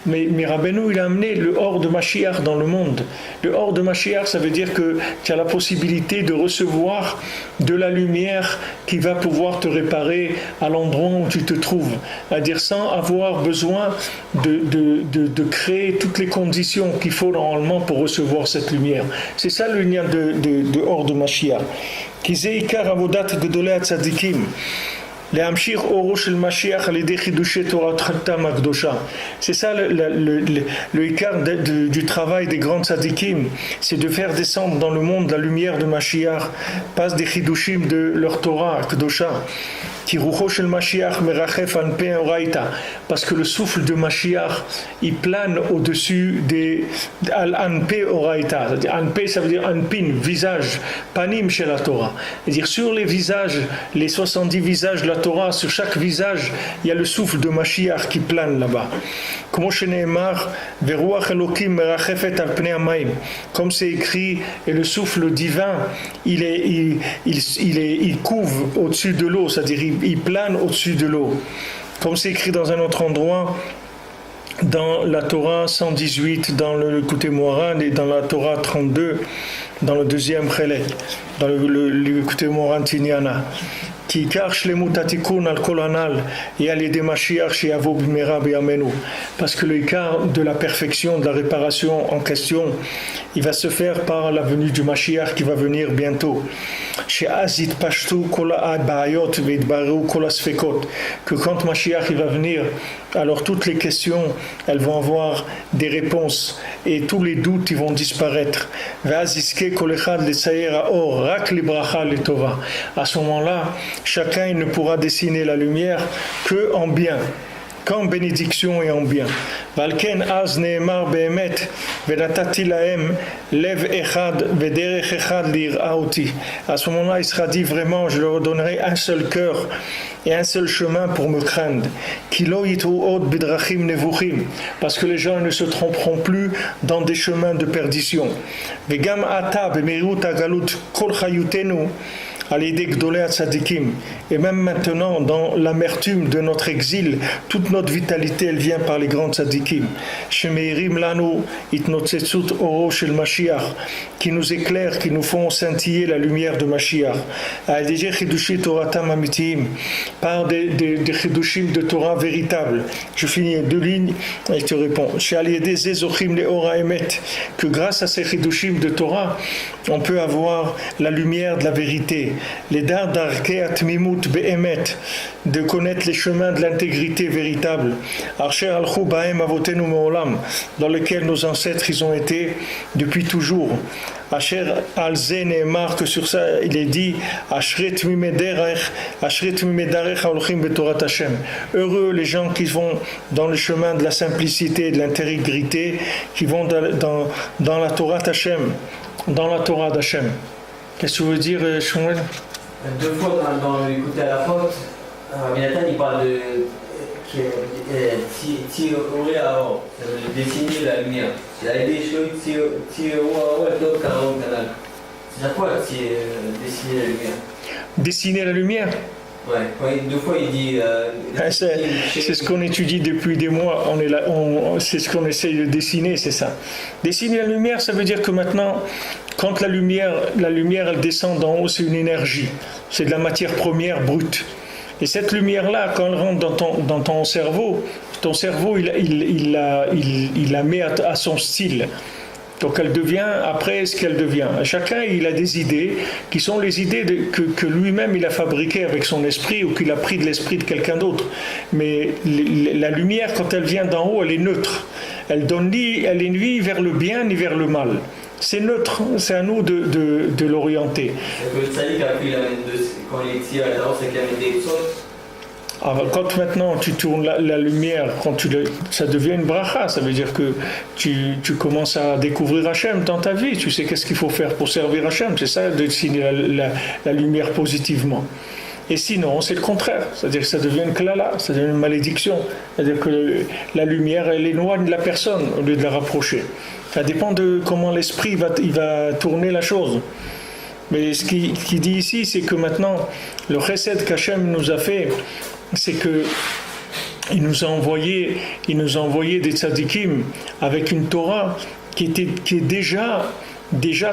Mais Rabbeinu, il a amené le or de Mashiach dans le monde. Le or de Mashiach, ça veut dire que tu as la possibilité de recevoir de la lumière qui va pouvoir te réparer à l'endroit où tu te trouves. C'est-à-dire sans avoir besoin de créer toutes les conditions qu'il faut normalement pour recevoir cette lumière. C'est ça le lien de or de Mashiach. כי זה עיקר עבודת גדולי הצדיקים להמשיך אורו של משיח על ידי חידושי תורתם הקדושה. C'est ça le עיקר du travail des grands tzadikim, c'est de faire descendre dans le monde la lumière de Mashiach, pas des chidushim de leur Torah הקדושה. כי רוחו של משיח מרחף על פני אורייתא, parce que le souffle de Mashiach il plane au-dessus des anpe oraita. Anpe ça veut dire anpin, visage, panim chez la Torah. C'est-à-dire sur les visages, les 70 visages de la Torah, sur chaque visage, il y a le souffle de Mashiach qui plane là-bas. כמו שנאמר, ורוח אלוקים מרחפת על פני המים. Comme c'est écrit, et le souffle divin, il couve au-dessus de l'eau, c'est-à-dire il plane au-dessus de l'eau. Comme c'est écrit dans un autre endroit, dans la Torah 118, dans le Likutei Moharan, et dans la Torah 32, dans le deuxième Chelek, dans le Likutei Moharan Tinyana. כי עיקר שלמות התיקון על כל הנ"ל יהיה על ידי משיח שיבוא במהרה בימינו. Parce que le quart de la perfection, de la réparation en question, il va se faire par la venue du Mashiach qui va venir bientôt. שאז יתפשטו כל הבעיות ויתבררו כל הספקות. Que quand Mashiach il va venir, alors toutes les questions, elles vont avoir des réponses et tous les doutes ils vont disparaître. ואז יזכה כל אחד לצייר האור רק לברכה לטובה. À ce moment-là, chacun ne pourra dessiner la lumière que en bien, qu'en bénédiction et en bien. Valken az neemar beemet venatati lahem lev echad vederech echad lir'aoti. À ce moment-là, il sera dit vraiment, je leur donnerai un seul cœur et un seul chemin pour me craindre. Kilo yitruot bidrachim nevuchim, parce que les gens ne se tromperont plus dans des chemins de perdition. Vegam ata bemerut agalut kol chayutenu. Et même maintenant, dans l'amertume de notre exil, toute notre vitalité, elle vient par les grands tzadikim. Qui nous éclairent, qui nous font scintiller la lumière de Mashiach. Par des chidushim de Torah véritables. Je finis deux lignes et je te réponds. Que grâce à ces chidushim de Torah, on peut avoir la lumière de la vérité. Les dar d'arkei atmimut be'emet, de connaître les chemins de l'intégrité véritable, archer alchou ba'em avotenu me'olam, dans lequel nos ancêtres ils ont été depuis toujours. Asher al-ze ne'emar, que sur ça il est dit, ashret mimederech haolchim betorat Hashem. Heureux les gens qui vont dans le chemin de la simplicité et de l'intégrité, qui vont dans la Torah Hashem, dans la Torah d'Hashem. Qu'est-ce que tu veux dire, Shmuel? Deux fois dans l'écoute à la faute, Rabbi Nathan il parle tirer avant, dessiner la lumière. Il y a des choses tirer d'autres canal. C'est quoi dessiner la lumière? Dessiner la lumière? Ouais, deux fois il dit. C'est ce qu'on étudie depuis des mois. C'est ce qu'on essaye de dessiner, c'est ça. Dessiner la lumière, ça veut dire que maintenant, quand la lumière elle descend d'en haut, c'est une énergie. C'est de la matière première brute. Et cette lumière-là, quand elle rentre dans ton cerveau il la met à son style. Donc elle devient après ce qu'elle devient. Chacun il a des idées qui sont les idées que lui-même il a fabriquées avec son esprit ou qu'il a pris de l'esprit de quelqu'un d'autre. Mais la lumière quand elle vient d'en haut elle est neutre. Elle est ni vers le bien ni vers le mal. C'est neutre, c'est à nous de l'orienter. Le tzaddik quand il tire à l'avant, c'est qu'il amène des choses. Quand maintenant tu tournes la lumière, ça devient une bracha, ça veut dire que tu commences à découvrir Hachem dans ta vie, tu sais qu'est-ce qu'il faut faire pour servir Hachem, c'est ça de dessiner la lumière positivement. Et sinon, c'est le contraire, c'est-à-dire que ça devient une klala, ça devient une malédiction, c'est-à-dire que la lumière, elle éloigne la personne au lieu de la rapprocher. Ça dépend de comment l'esprit il va tourner la chose. Mais ce qu'il dit ici, c'est que maintenant, le chesed qu'Hachem nous a fait, c'est que il nous a envoyé des tzadikim avec une Torah qui est déjà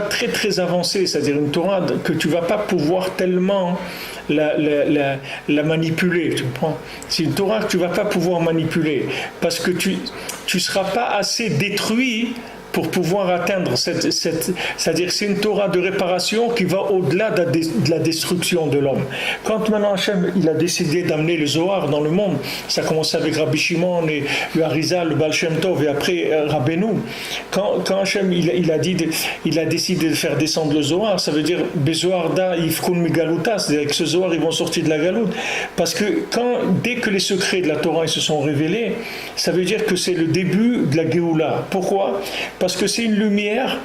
très très avancée, c'est-à-dire une Torah que tu vas pas pouvoir tellement la manipuler, tu comprends? C'est une Torah que tu vas pas pouvoir manipuler parce que tu seras pas assez détruit pour pouvoir atteindre c'est-à-dire c'est une Torah de réparation qui va au-delà de la destruction de l'homme. Quand maintenant Hachem il a décidé d'amener le Zohar dans le monde, ça a commencé avec Rabbi Shimon et le Harizal, le Baal Shem Tov et après Rabbeinu. Quand Hachem il a décidé de faire descendre le Zohar, ça veut dire Bezohar da yifkun migaluta, c'est-à-dire avec ce Zohar ils vont sortir de la galoute. Parce que dès que les secrets de la Torah ils se sont révélés, ça veut dire que c'est le début de la Géoula. Pourquoi? Parce que c'est une lumière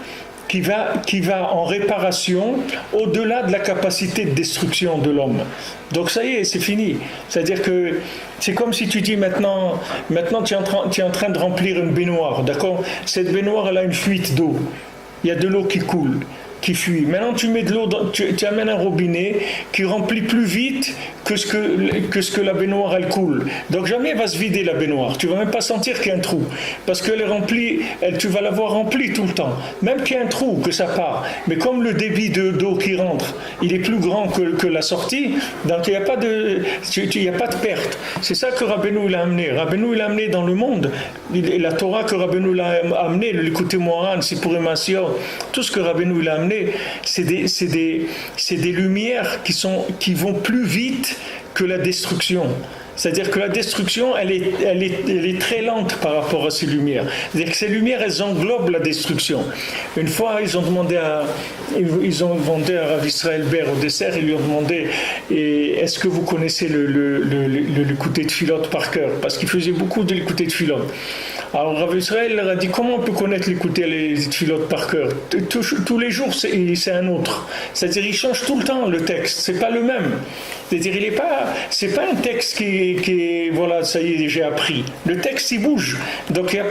qui va en réparation au-delà de la capacité de destruction de l'homme. Donc ça y est, c'est fini. C'est-à-dire que c'est comme si tu dis maintenant tu es en train de remplir une baignoire, d'accord? Cette baignoire, elle a une fuite d'eau. Il y a de l'eau qui coule, qui fuit. Maintenant, tu mets de l'eau, tu amènes un robinet qui remplit plus vite que ce que la baignoire elle coule. Donc jamais elle va se vider la baignoire. Tu vas même pas sentir qu'il y a un trou, parce qu'elle est remplie. Tu vas la voir remplie tout le temps, même qu'il y a un trou, que ça part. Mais comme le débit d'eau qui rentre, il est plus grand que la sortie, donc il n'y a pas de perte. C'est ça que Rabbeinu il a amené. Rabbeinu il a amené dans le monde. La Torah que Rabbeinu l'a amené, le Likutei Moharan, Sipurim Masiyot, tout ce que Rabbeinu il a amené, c'est des lumières qui vont plus vite que la destruction. C'est-à-dire que la destruction, elle est très lente par rapport à ces lumières. C'est-à-dire que ces lumières, elles englobent la destruction. Une fois, ils ont demandé à Rav Israël Ber au dessert, ils lui ont demandé est-ce que vous connaissez le Likutei Tfilot par cœur? Parce qu'il faisait beaucoup de Likutei Tfilot. Alors Rav Israël leur a dit comment on peut connaître les Tfilot par cœur? Tous les jours, c'est un autre. C'est-à-dire il change tout le temps le texte, c'est pas le même. C'est-à-dire c'est pas un texte qui est voilà, ça y est, j'ai appris. Le texte il bouge. Donc il n'y a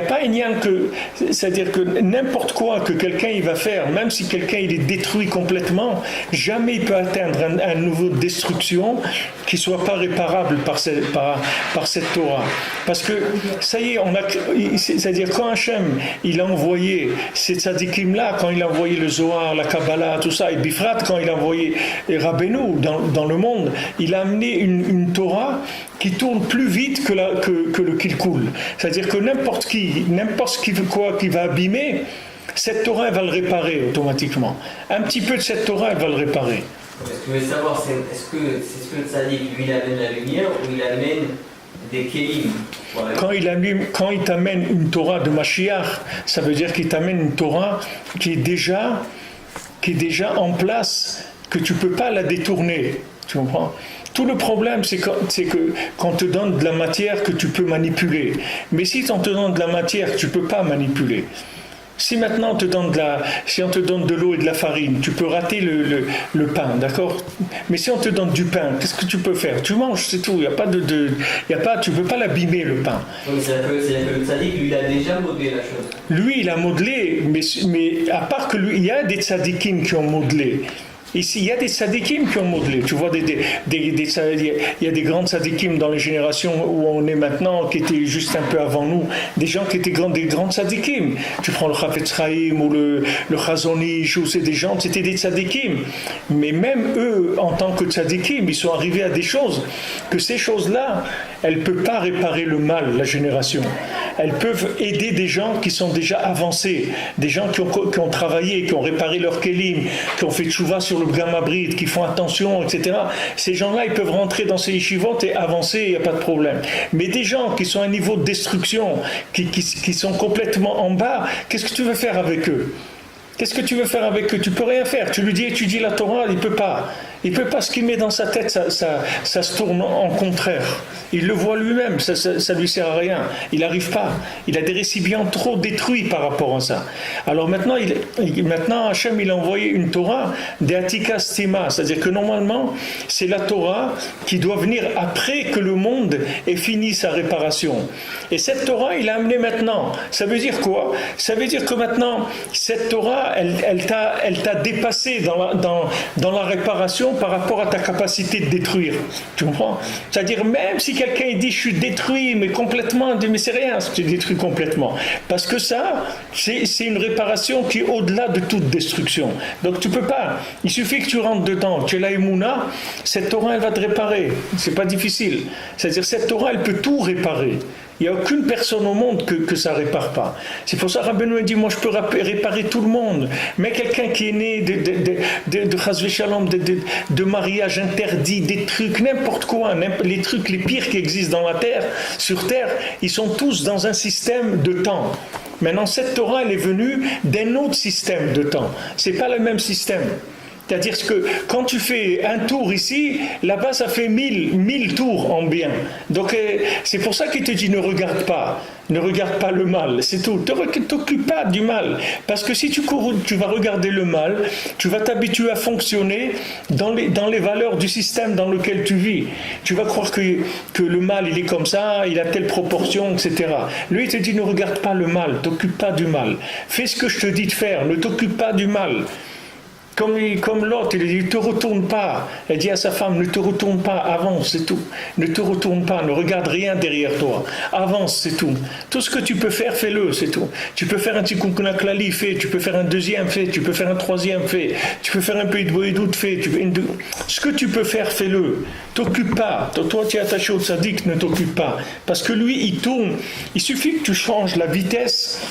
pas un lien c'est-à-dire que n'importe quoi que quelqu'un il va faire, même si quelqu'un il est détruit complètement, jamais il peut atteindre un niveau de destruction qui soit pas réparable par cette Torah. Parce que ça y est, c'est-à-dire quand Hachem il a envoyé ces tzadikim là, quand il a envoyé le Zohar, la Kabbalah, tout ça, et Bifrat quand il a envoyé Rabbeinu dans le monde, il a amené une Torah qui tourne plus vite que le qu'il coule. C'est-à-dire que n'importe qui va abîmer, cette Torah elle va le réparer automatiquement. Un petit peu de cette Torah elle va le réparer. Ce que je veux savoir, est-ce que le tzaddik lui il amène la lumière ou il amène des kelim? Quand il t'amène une Torah de Mashiach, ça veut dire qu'il t'amène une Torah qui est déjà en place, que tu ne peux pas la détourner. Tu comprends? Tout le problème, c'est que quand on te donne de la matière que tu peux manipuler. Mais si on te donne de la matière que tu ne peux pas manipuler, Si maintenant si on te donne de l'eau et de la farine, tu peux rater le pain, d'accord? Mais si on te donne du pain, qu'est-ce que tu peux faire? Tu manges, c'est tout. Tu peux pas l'abîmer le pain. Donc c'est-à-dire que le tzaddik, lui, il a déjà modelé la chose. Lui, il a modelé, mais à part que lui, il y a des tzadikim qui ont modelé. Ici, il y a des tzadikim qui ont modelé. Tu vois, il y a des grands tzadikim dans les générations où on est maintenant, qui étaient juste un peu avant nous, des gens qui étaient des grands tzadikim. Tu prends le Chafetz Chaim ou le Chazon Ish, ou c'est des gens, c'était des tzadikim. Mais même eux, en tant que tzadikim, ils sont arrivés à des choses, que ces choses-là, elles ne peuvent pas réparer le mal, la génération. Elles peuvent aider des gens qui sont déjà avancés, des gens qui ont travaillé, qui ont réparé leur kelim, qui ont fait tchouva sur le gamma bride, qui font attention, etc. Ces gens-là, ils peuvent rentrer dans ces yeshivot et avancer, il n'y a pas de problème. Mais des gens qui sont à un niveau de destruction, qui sont complètement en bas, qu'est-ce que tu veux faire avec eux? Qu'est-ce que tu veux faire avec eux? Tu peux rien faire. Tu lui dis étudie la Torah, il ne peut pas. Il ne peut pas, ce qu'il met dans sa tête, ça se tourne en contraire. Il le voit lui-même, ça ne lui sert à rien. Il n'arrive pas. Il a des récipients trop détruits par rapport à ça. Alors maintenant, Hachem, il a envoyé une Torah d'Atika Stima, c'est-à-dire que normalement, c'est la Torah qui doit venir après que le monde ait fini sa réparation. Et cette Torah, il l'a amenée maintenant. Ça veut dire quoi? Ça veut dire que maintenant, cette Torah, elle t'a dépassé dans la réparation par rapport à ta capacité de détruire. Tu comprends? C'est-à-dire, même si quelqu'un dit je suis détruit, mais complètement, il dit mais c'est rien si tu es détruit complètement. Parce que ça, c'est une réparation qui est au-delà de toute destruction. Donc tu peux pas. Il suffit que tu rentres dedans, tu es la Emouna, cette Torah, elle va te réparer. C'est pas difficile. C'est-à-dire, cette Torah, elle peut tout réparer. Il n'y a aucune personne au monde que ça ne répare pas. C'est pour ça que Rabbeinu dit, moi je peux réparer tout le monde. Mais quelqu'un qui est né de Chazvé Shalom, de mariage interdit, des trucs, n'importe quoi, les trucs les pires qui existent dans la terre, sur terre, ils sont tous dans un système de temps. Maintenant, cette Torah, elle est venue d'un autre système de temps. Ce n'est pas le même système. C'est-à-dire que quand tu fais un tour ici, là-bas ça fait 1000 tours en bien. Donc c'est pour ça qu'il te dit ne regarde pas le mal, c'est tout. Ne t'occupe pas du mal. Parce que si tu vas regarder le mal, tu vas t'habituer à fonctionner dans les valeurs du système dans lequel tu vis. Tu vas croire que le mal il est comme ça, il a telle proportion, etc. Lui il te dit ne regarde pas le mal, t'occupe pas du mal. Fais ce que je te dis de faire, ne t'occupe pas du mal. Comme l'autre, il dit, ne te retourne pas. Elle dit à sa femme, ne te retourne pas, avance, c'est tout. Ne te retourne pas, ne regarde rien derrière toi. Avance, c'est tout. Tout ce que tu peux faire, fais-le, c'est tout. Tu peux faire un tikkun klali, fais. Tu peux faire un deuxième, fais. Tu peux faire un troisième, fais. Tu peux faire un peu de boédoute, fais. Ce que tu peux faire, fais-le. T'occupe pas. Toi, tu es attaché au tzaddik, ne t'occupe pas. Parce que lui, il tourne. Il suffit que tu changes la vitesse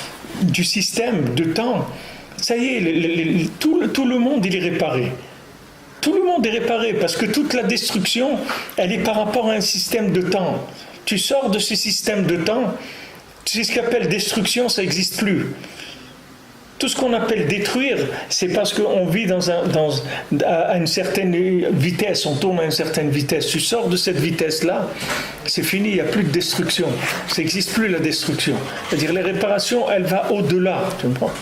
du système de temps. Ça y est, tout le monde il est réparé. Tout le monde est réparé parce que toute la destruction, elle est par rapport à un système de temps. Tu sors de ce système de temps, c'est ce qu'on appelle destruction, ça n'existe plus. Tout ce qu'on appelle détruire, c'est parce qu'on vit à une certaine vitesse, on tourne à une certaine vitesse. Tu sors de cette vitesse-là, c'est fini, il n'y a plus de destruction. Ça n'existe plus la destruction. C'est-à-dire les réparations, elle va au-delà. Tu comprends ?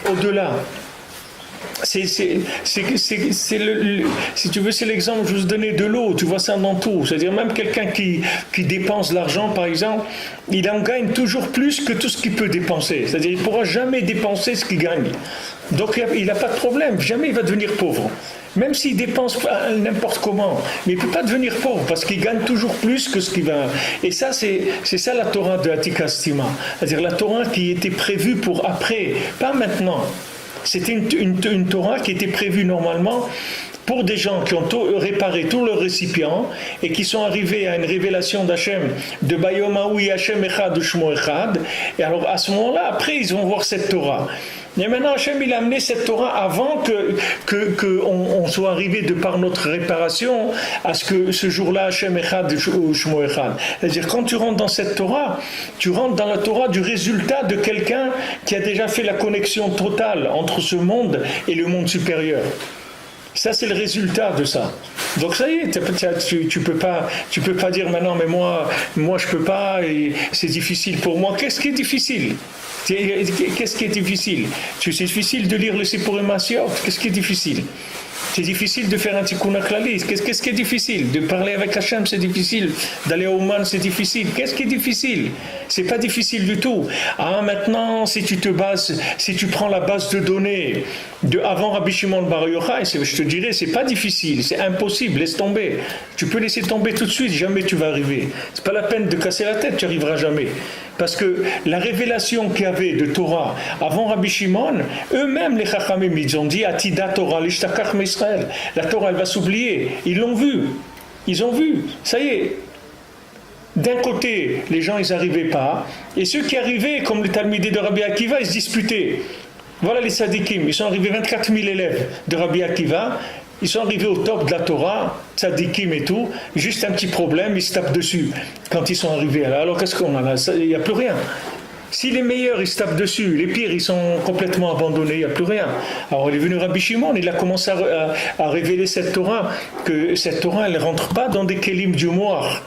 Au-delà. Si tu veux, c'est l'exemple que je vous donnais de l'eau, tu vois ça dans tout. C'est-à-dire même quelqu'un qui dépense l'argent, par exemple, il en gagne toujours plus que tout ce qu'il peut dépenser. C'est-à-dire il ne pourra jamais dépenser ce qu'il gagne. Donc il n'a pas de problème, jamais il va devenir pauvre. Même s'il dépense n'importe comment, mais il ne peut pas devenir pauvre parce qu'il gagne toujours plus que ce qu'il va. Et ça, c'est ça la Torah de Atika Stima. C'est-à-dire la Torah qui était prévue pour après, pas maintenant. C'était une Torah qui était prévue normalement pour des gens qui ont réparé tous leurs récipients et qui sont arrivés à une révélation d'Hachem, de Bayom Haoui Hachem Echad Ushmo Echad. Et alors à ce moment-là, après, ils vont voir cette Torah. Et maintenant, Hachem, il a amené cette Torah avant qu'on soit arrivé de par notre réparation à ce que ce jour-là, Hachem Echad Ushmo Echad. C'est-à-dire, quand tu rentres dans cette Torah, tu rentres dans la Torah du résultat de quelqu'un qui a déjà fait la connexion totale entre ce monde et le monde supérieur. Ça, c'est le résultat de ça. Donc ça y est, tu peux pas dire maintenant, mais moi je peux pas, et c'est difficile pour moi. Qu'est-ce qui est difficile? Qu'est-ce qui est difficile? C'est difficile de lire le Sipurim Masiot. Qu'est-ce qui est difficile? C'est difficile de faire un tikkun klali. Qu'est-ce qui est difficile? De parler avec Hachem, c'est difficile. D'aller au Man, c'est difficile. Qu'est-ce qui est difficile? C'est pas difficile du tout. Ah, maintenant, si tu prends la base de données de avant Rabbi Shimon Bar Yochai, je te dirais, c'est pas difficile, c'est impossible. Laisse tomber. Tu peux laisser tomber tout de suite. Jamais tu vas arriver. C'est pas la peine de casser la tête. Tu arriveras jamais. Parce que la révélation qu'il y avait de Torah avant Rabbi Shimon, eux-mêmes les Chachamim, ils ont dit Atida Torah l'ishtakach m'Israël. La Torah elle va s'oublier. Ils l'ont vu. Ils ont vu. Ça y est. D'un côté, les gens ils n'arrivaient pas, et ceux qui arrivaient, comme les Talmidés de Rabbi Akiva, ils se disputaient. Voilà les Tzadikim. Ils sont arrivés 24 000 élèves de Rabbi Akiva. Ils sont arrivés au top de la Torah, tzadikim et tout, juste un petit problème, ils se tapent dessus quand ils sont arrivés là. Alors qu'est-ce qu'on a là? Il n'y a plus rien. Si les meilleurs ils se tapent dessus, les pires ils sont complètement abandonnés, il n'y a plus rien. Alors il est venu Rabbi Shimon, il a commencé à révéler cette Torah, que cette Torah elle ne rentre pas dans des kelim d'humour.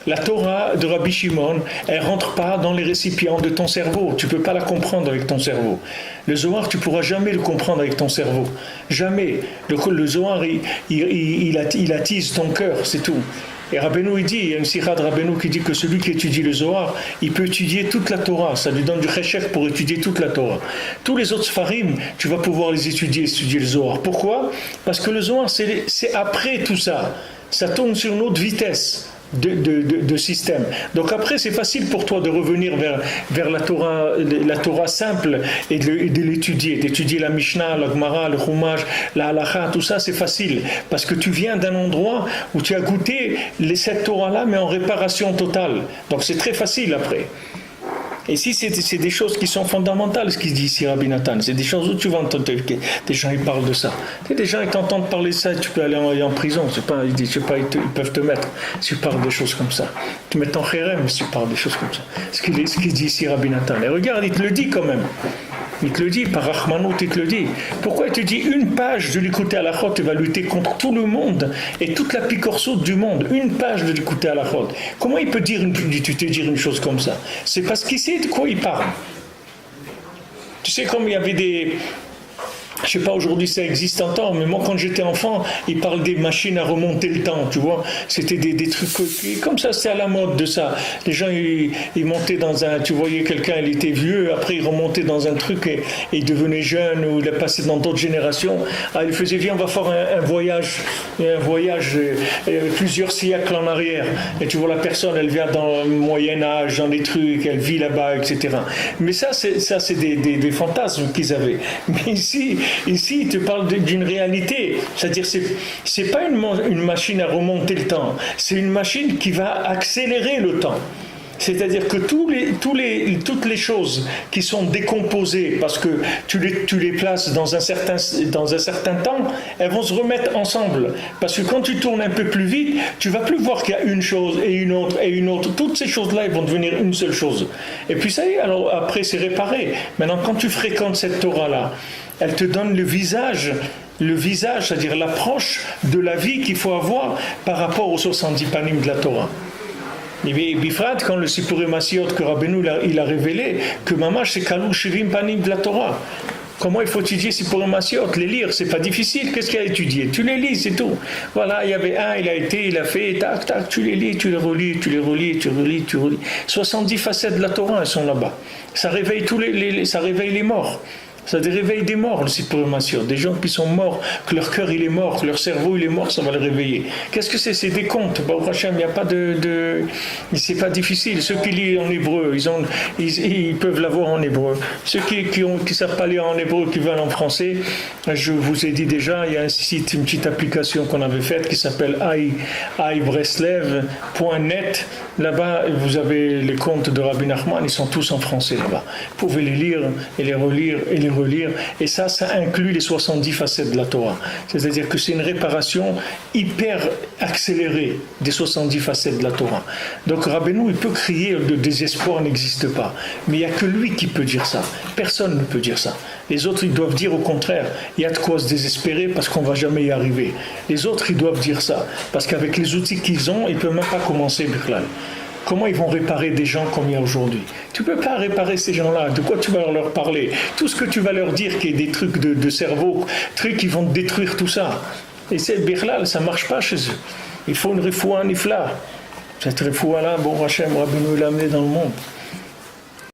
La Torah de Rabbi Shimon, elle ne rentre pas dans les récipients de ton cerveau. Tu ne peux pas la comprendre avec ton cerveau. Le Zohar, tu ne pourras jamais le comprendre avec ton cerveau. Jamais. Le Zohar, il attise ton cœur, c'est tout. Et Rabbeinu, il dit, il y a une sikha de Rabbeinu qui dit que celui qui étudie le Zohar, il peut étudier toute la Torah. Ça lui donne du cheshek pour étudier toute la Torah. Tous les autres sfarim, tu vas pouvoir les étudier le Zohar. Pourquoi? Parce que le Zohar, c'est après tout ça. Ça tourne sur une autre vitesse de système. Donc après, c'est facile pour toi de revenir vers la Torah simple et de l'étudier, d'étudier la Mishnah, la Gemara, le Chumash, la Halacha, tout ça, c'est facile. Parce que tu viens d'un endroit où tu as goûté cette Torah-là, mais en réparation totale. Donc c'est très facile après. Et si c'est des choses qui sont fondamentales, ce qu'il dit ici Rabbi Nathan, c'est des choses où tu vas entendre des gens ils parlent de ça. Des gens ils t'entendent parler de ça, tu peux aller en prison, ils peuvent te mettre si tu parles des choses comme ça. Tu mets en chérem si tu parles des choses comme ça. Ce qu'il dit ici Rabbi Nathan. Et regarde, il te le dit quand même. Il te le dit, par Rachmanout, il te le dit. Pourquoi il te dit une page de l'écouter à la chôte, il va lutter contre tout le monde et toute la picorsoute du monde. Une page de l'écouter à la chôte. Comment il peut dire une chose comme ça? C'est parce qu'il sait de quoi il parle. Tu sais, comme il y avait des... Je sais pas, aujourd'hui ça existe encore, mais moi quand j'étais enfant, ils parlent des machines à remonter le temps, tu vois. C'était des trucs comme ça, c'était à la mode de ça. Les gens, ils montaient dans un... Tu voyais quelqu'un, il était vieux, après il remontait dans un truc et il devenait jeune, ou il a passé dans d'autres générations. Ah, il faisait, viens, on va faire un voyage plusieurs siècles en arrière. Et tu vois la personne, elle vient dans le Moyen-Âge, dans des trucs, elle vit là-bas, etc. Mais ça c'est des fantasmes qu'ils avaient. Mais ici, il te parle d'une réalité. C'est-à-dire, c'est pas une machine à remonter le temps. C'est une machine qui va accélérer le temps. C'est-à-dire que toutes les choses qui sont décomposées parce que tu les places dans un certain temps, elles vont se remettre ensemble. Parce que quand tu tournes un peu plus vite, tu vas plus voir qu'il y a une chose et une autre et une autre. Toutes ces choses-là, elles vont devenir une seule chose. Et puis ça y est, alors après c'est réparé. Maintenant, quand tu fréquentes cette Torah-là, elle te donne le visage, c'est-à-dire l'approche de la vie qu'il faut avoir par rapport aux 70 panim de la Torah. Et Bifrat, quand le Sipurim Masiot que Rabbeinu il a révélé, que Mamash c'est Kalou Shivim panim de la Torah. Comment il faut étudier Sipurim Masiot? Les lire, c'est pas difficile. Qu'est-ce qu'il y a à étudier? Tu les lis, c'est tout. Voilà, il y avait un, il a fait, tac, tac, tu les lis, tu les relis, tu les relis, tu relis, tu relis. 70 facettes de la Torah, elles sont là-bas. Ça réveille ça réveille les morts. Ça réveille des morts, le Sipurim Masiot. Des gens qui sont morts, que leur cœur il est mort, que leur cerveau il est mort, ça va le réveiller. Qu'est-ce que c'est? C'est des contes. Baruch Hashem, il n'y a pas c'est pas difficile. Ceux qui lisent en hébreu, ils peuvent l'avoir en hébreu. Ceux qui savent pas lire en hébreu, qui veulent en français, je vous ai dit déjà, il y a un site, une petite application qu'on avait faite qui s'appelle ibreslev.net. Là-bas, vous avez les contes de Rabbi Nachman, ils sont tous en français là-bas. Vous pouvez les lire et les relire et les relire. Et ça inclut les 70 facettes de la Torah. C'est-à-dire que c'est une réparation hyper accélérée des 70 facettes de la Torah. Donc Rabbeinu, il peut crier le désespoir n'existe pas. Mais il n'y a que lui qui peut dire ça. Personne ne peut dire ça. Les autres, ils doivent dire au contraire, il y a de quoi se désespérer parce qu'on ne va jamais y arriver. Les autres, ils doivent dire ça. Parce qu'avec les outils qu'ils ont, ils ne peuvent même pas commencer, Bichlal. Comment ils vont réparer des gens comme il y a aujourd'hui? Tu ne peux pas réparer ces gens-là. De quoi tu vas leur parler? Tout ce que tu vas leur dire qui est des trucs de cerveau, trucs qui vont détruire tout ça. Et c'est Bichlal, ça ne marche pas chez eux. Il faut une refoua nifla. Cette refoua-là, bon Hachem, Rabbeinu l'a amené dans le monde.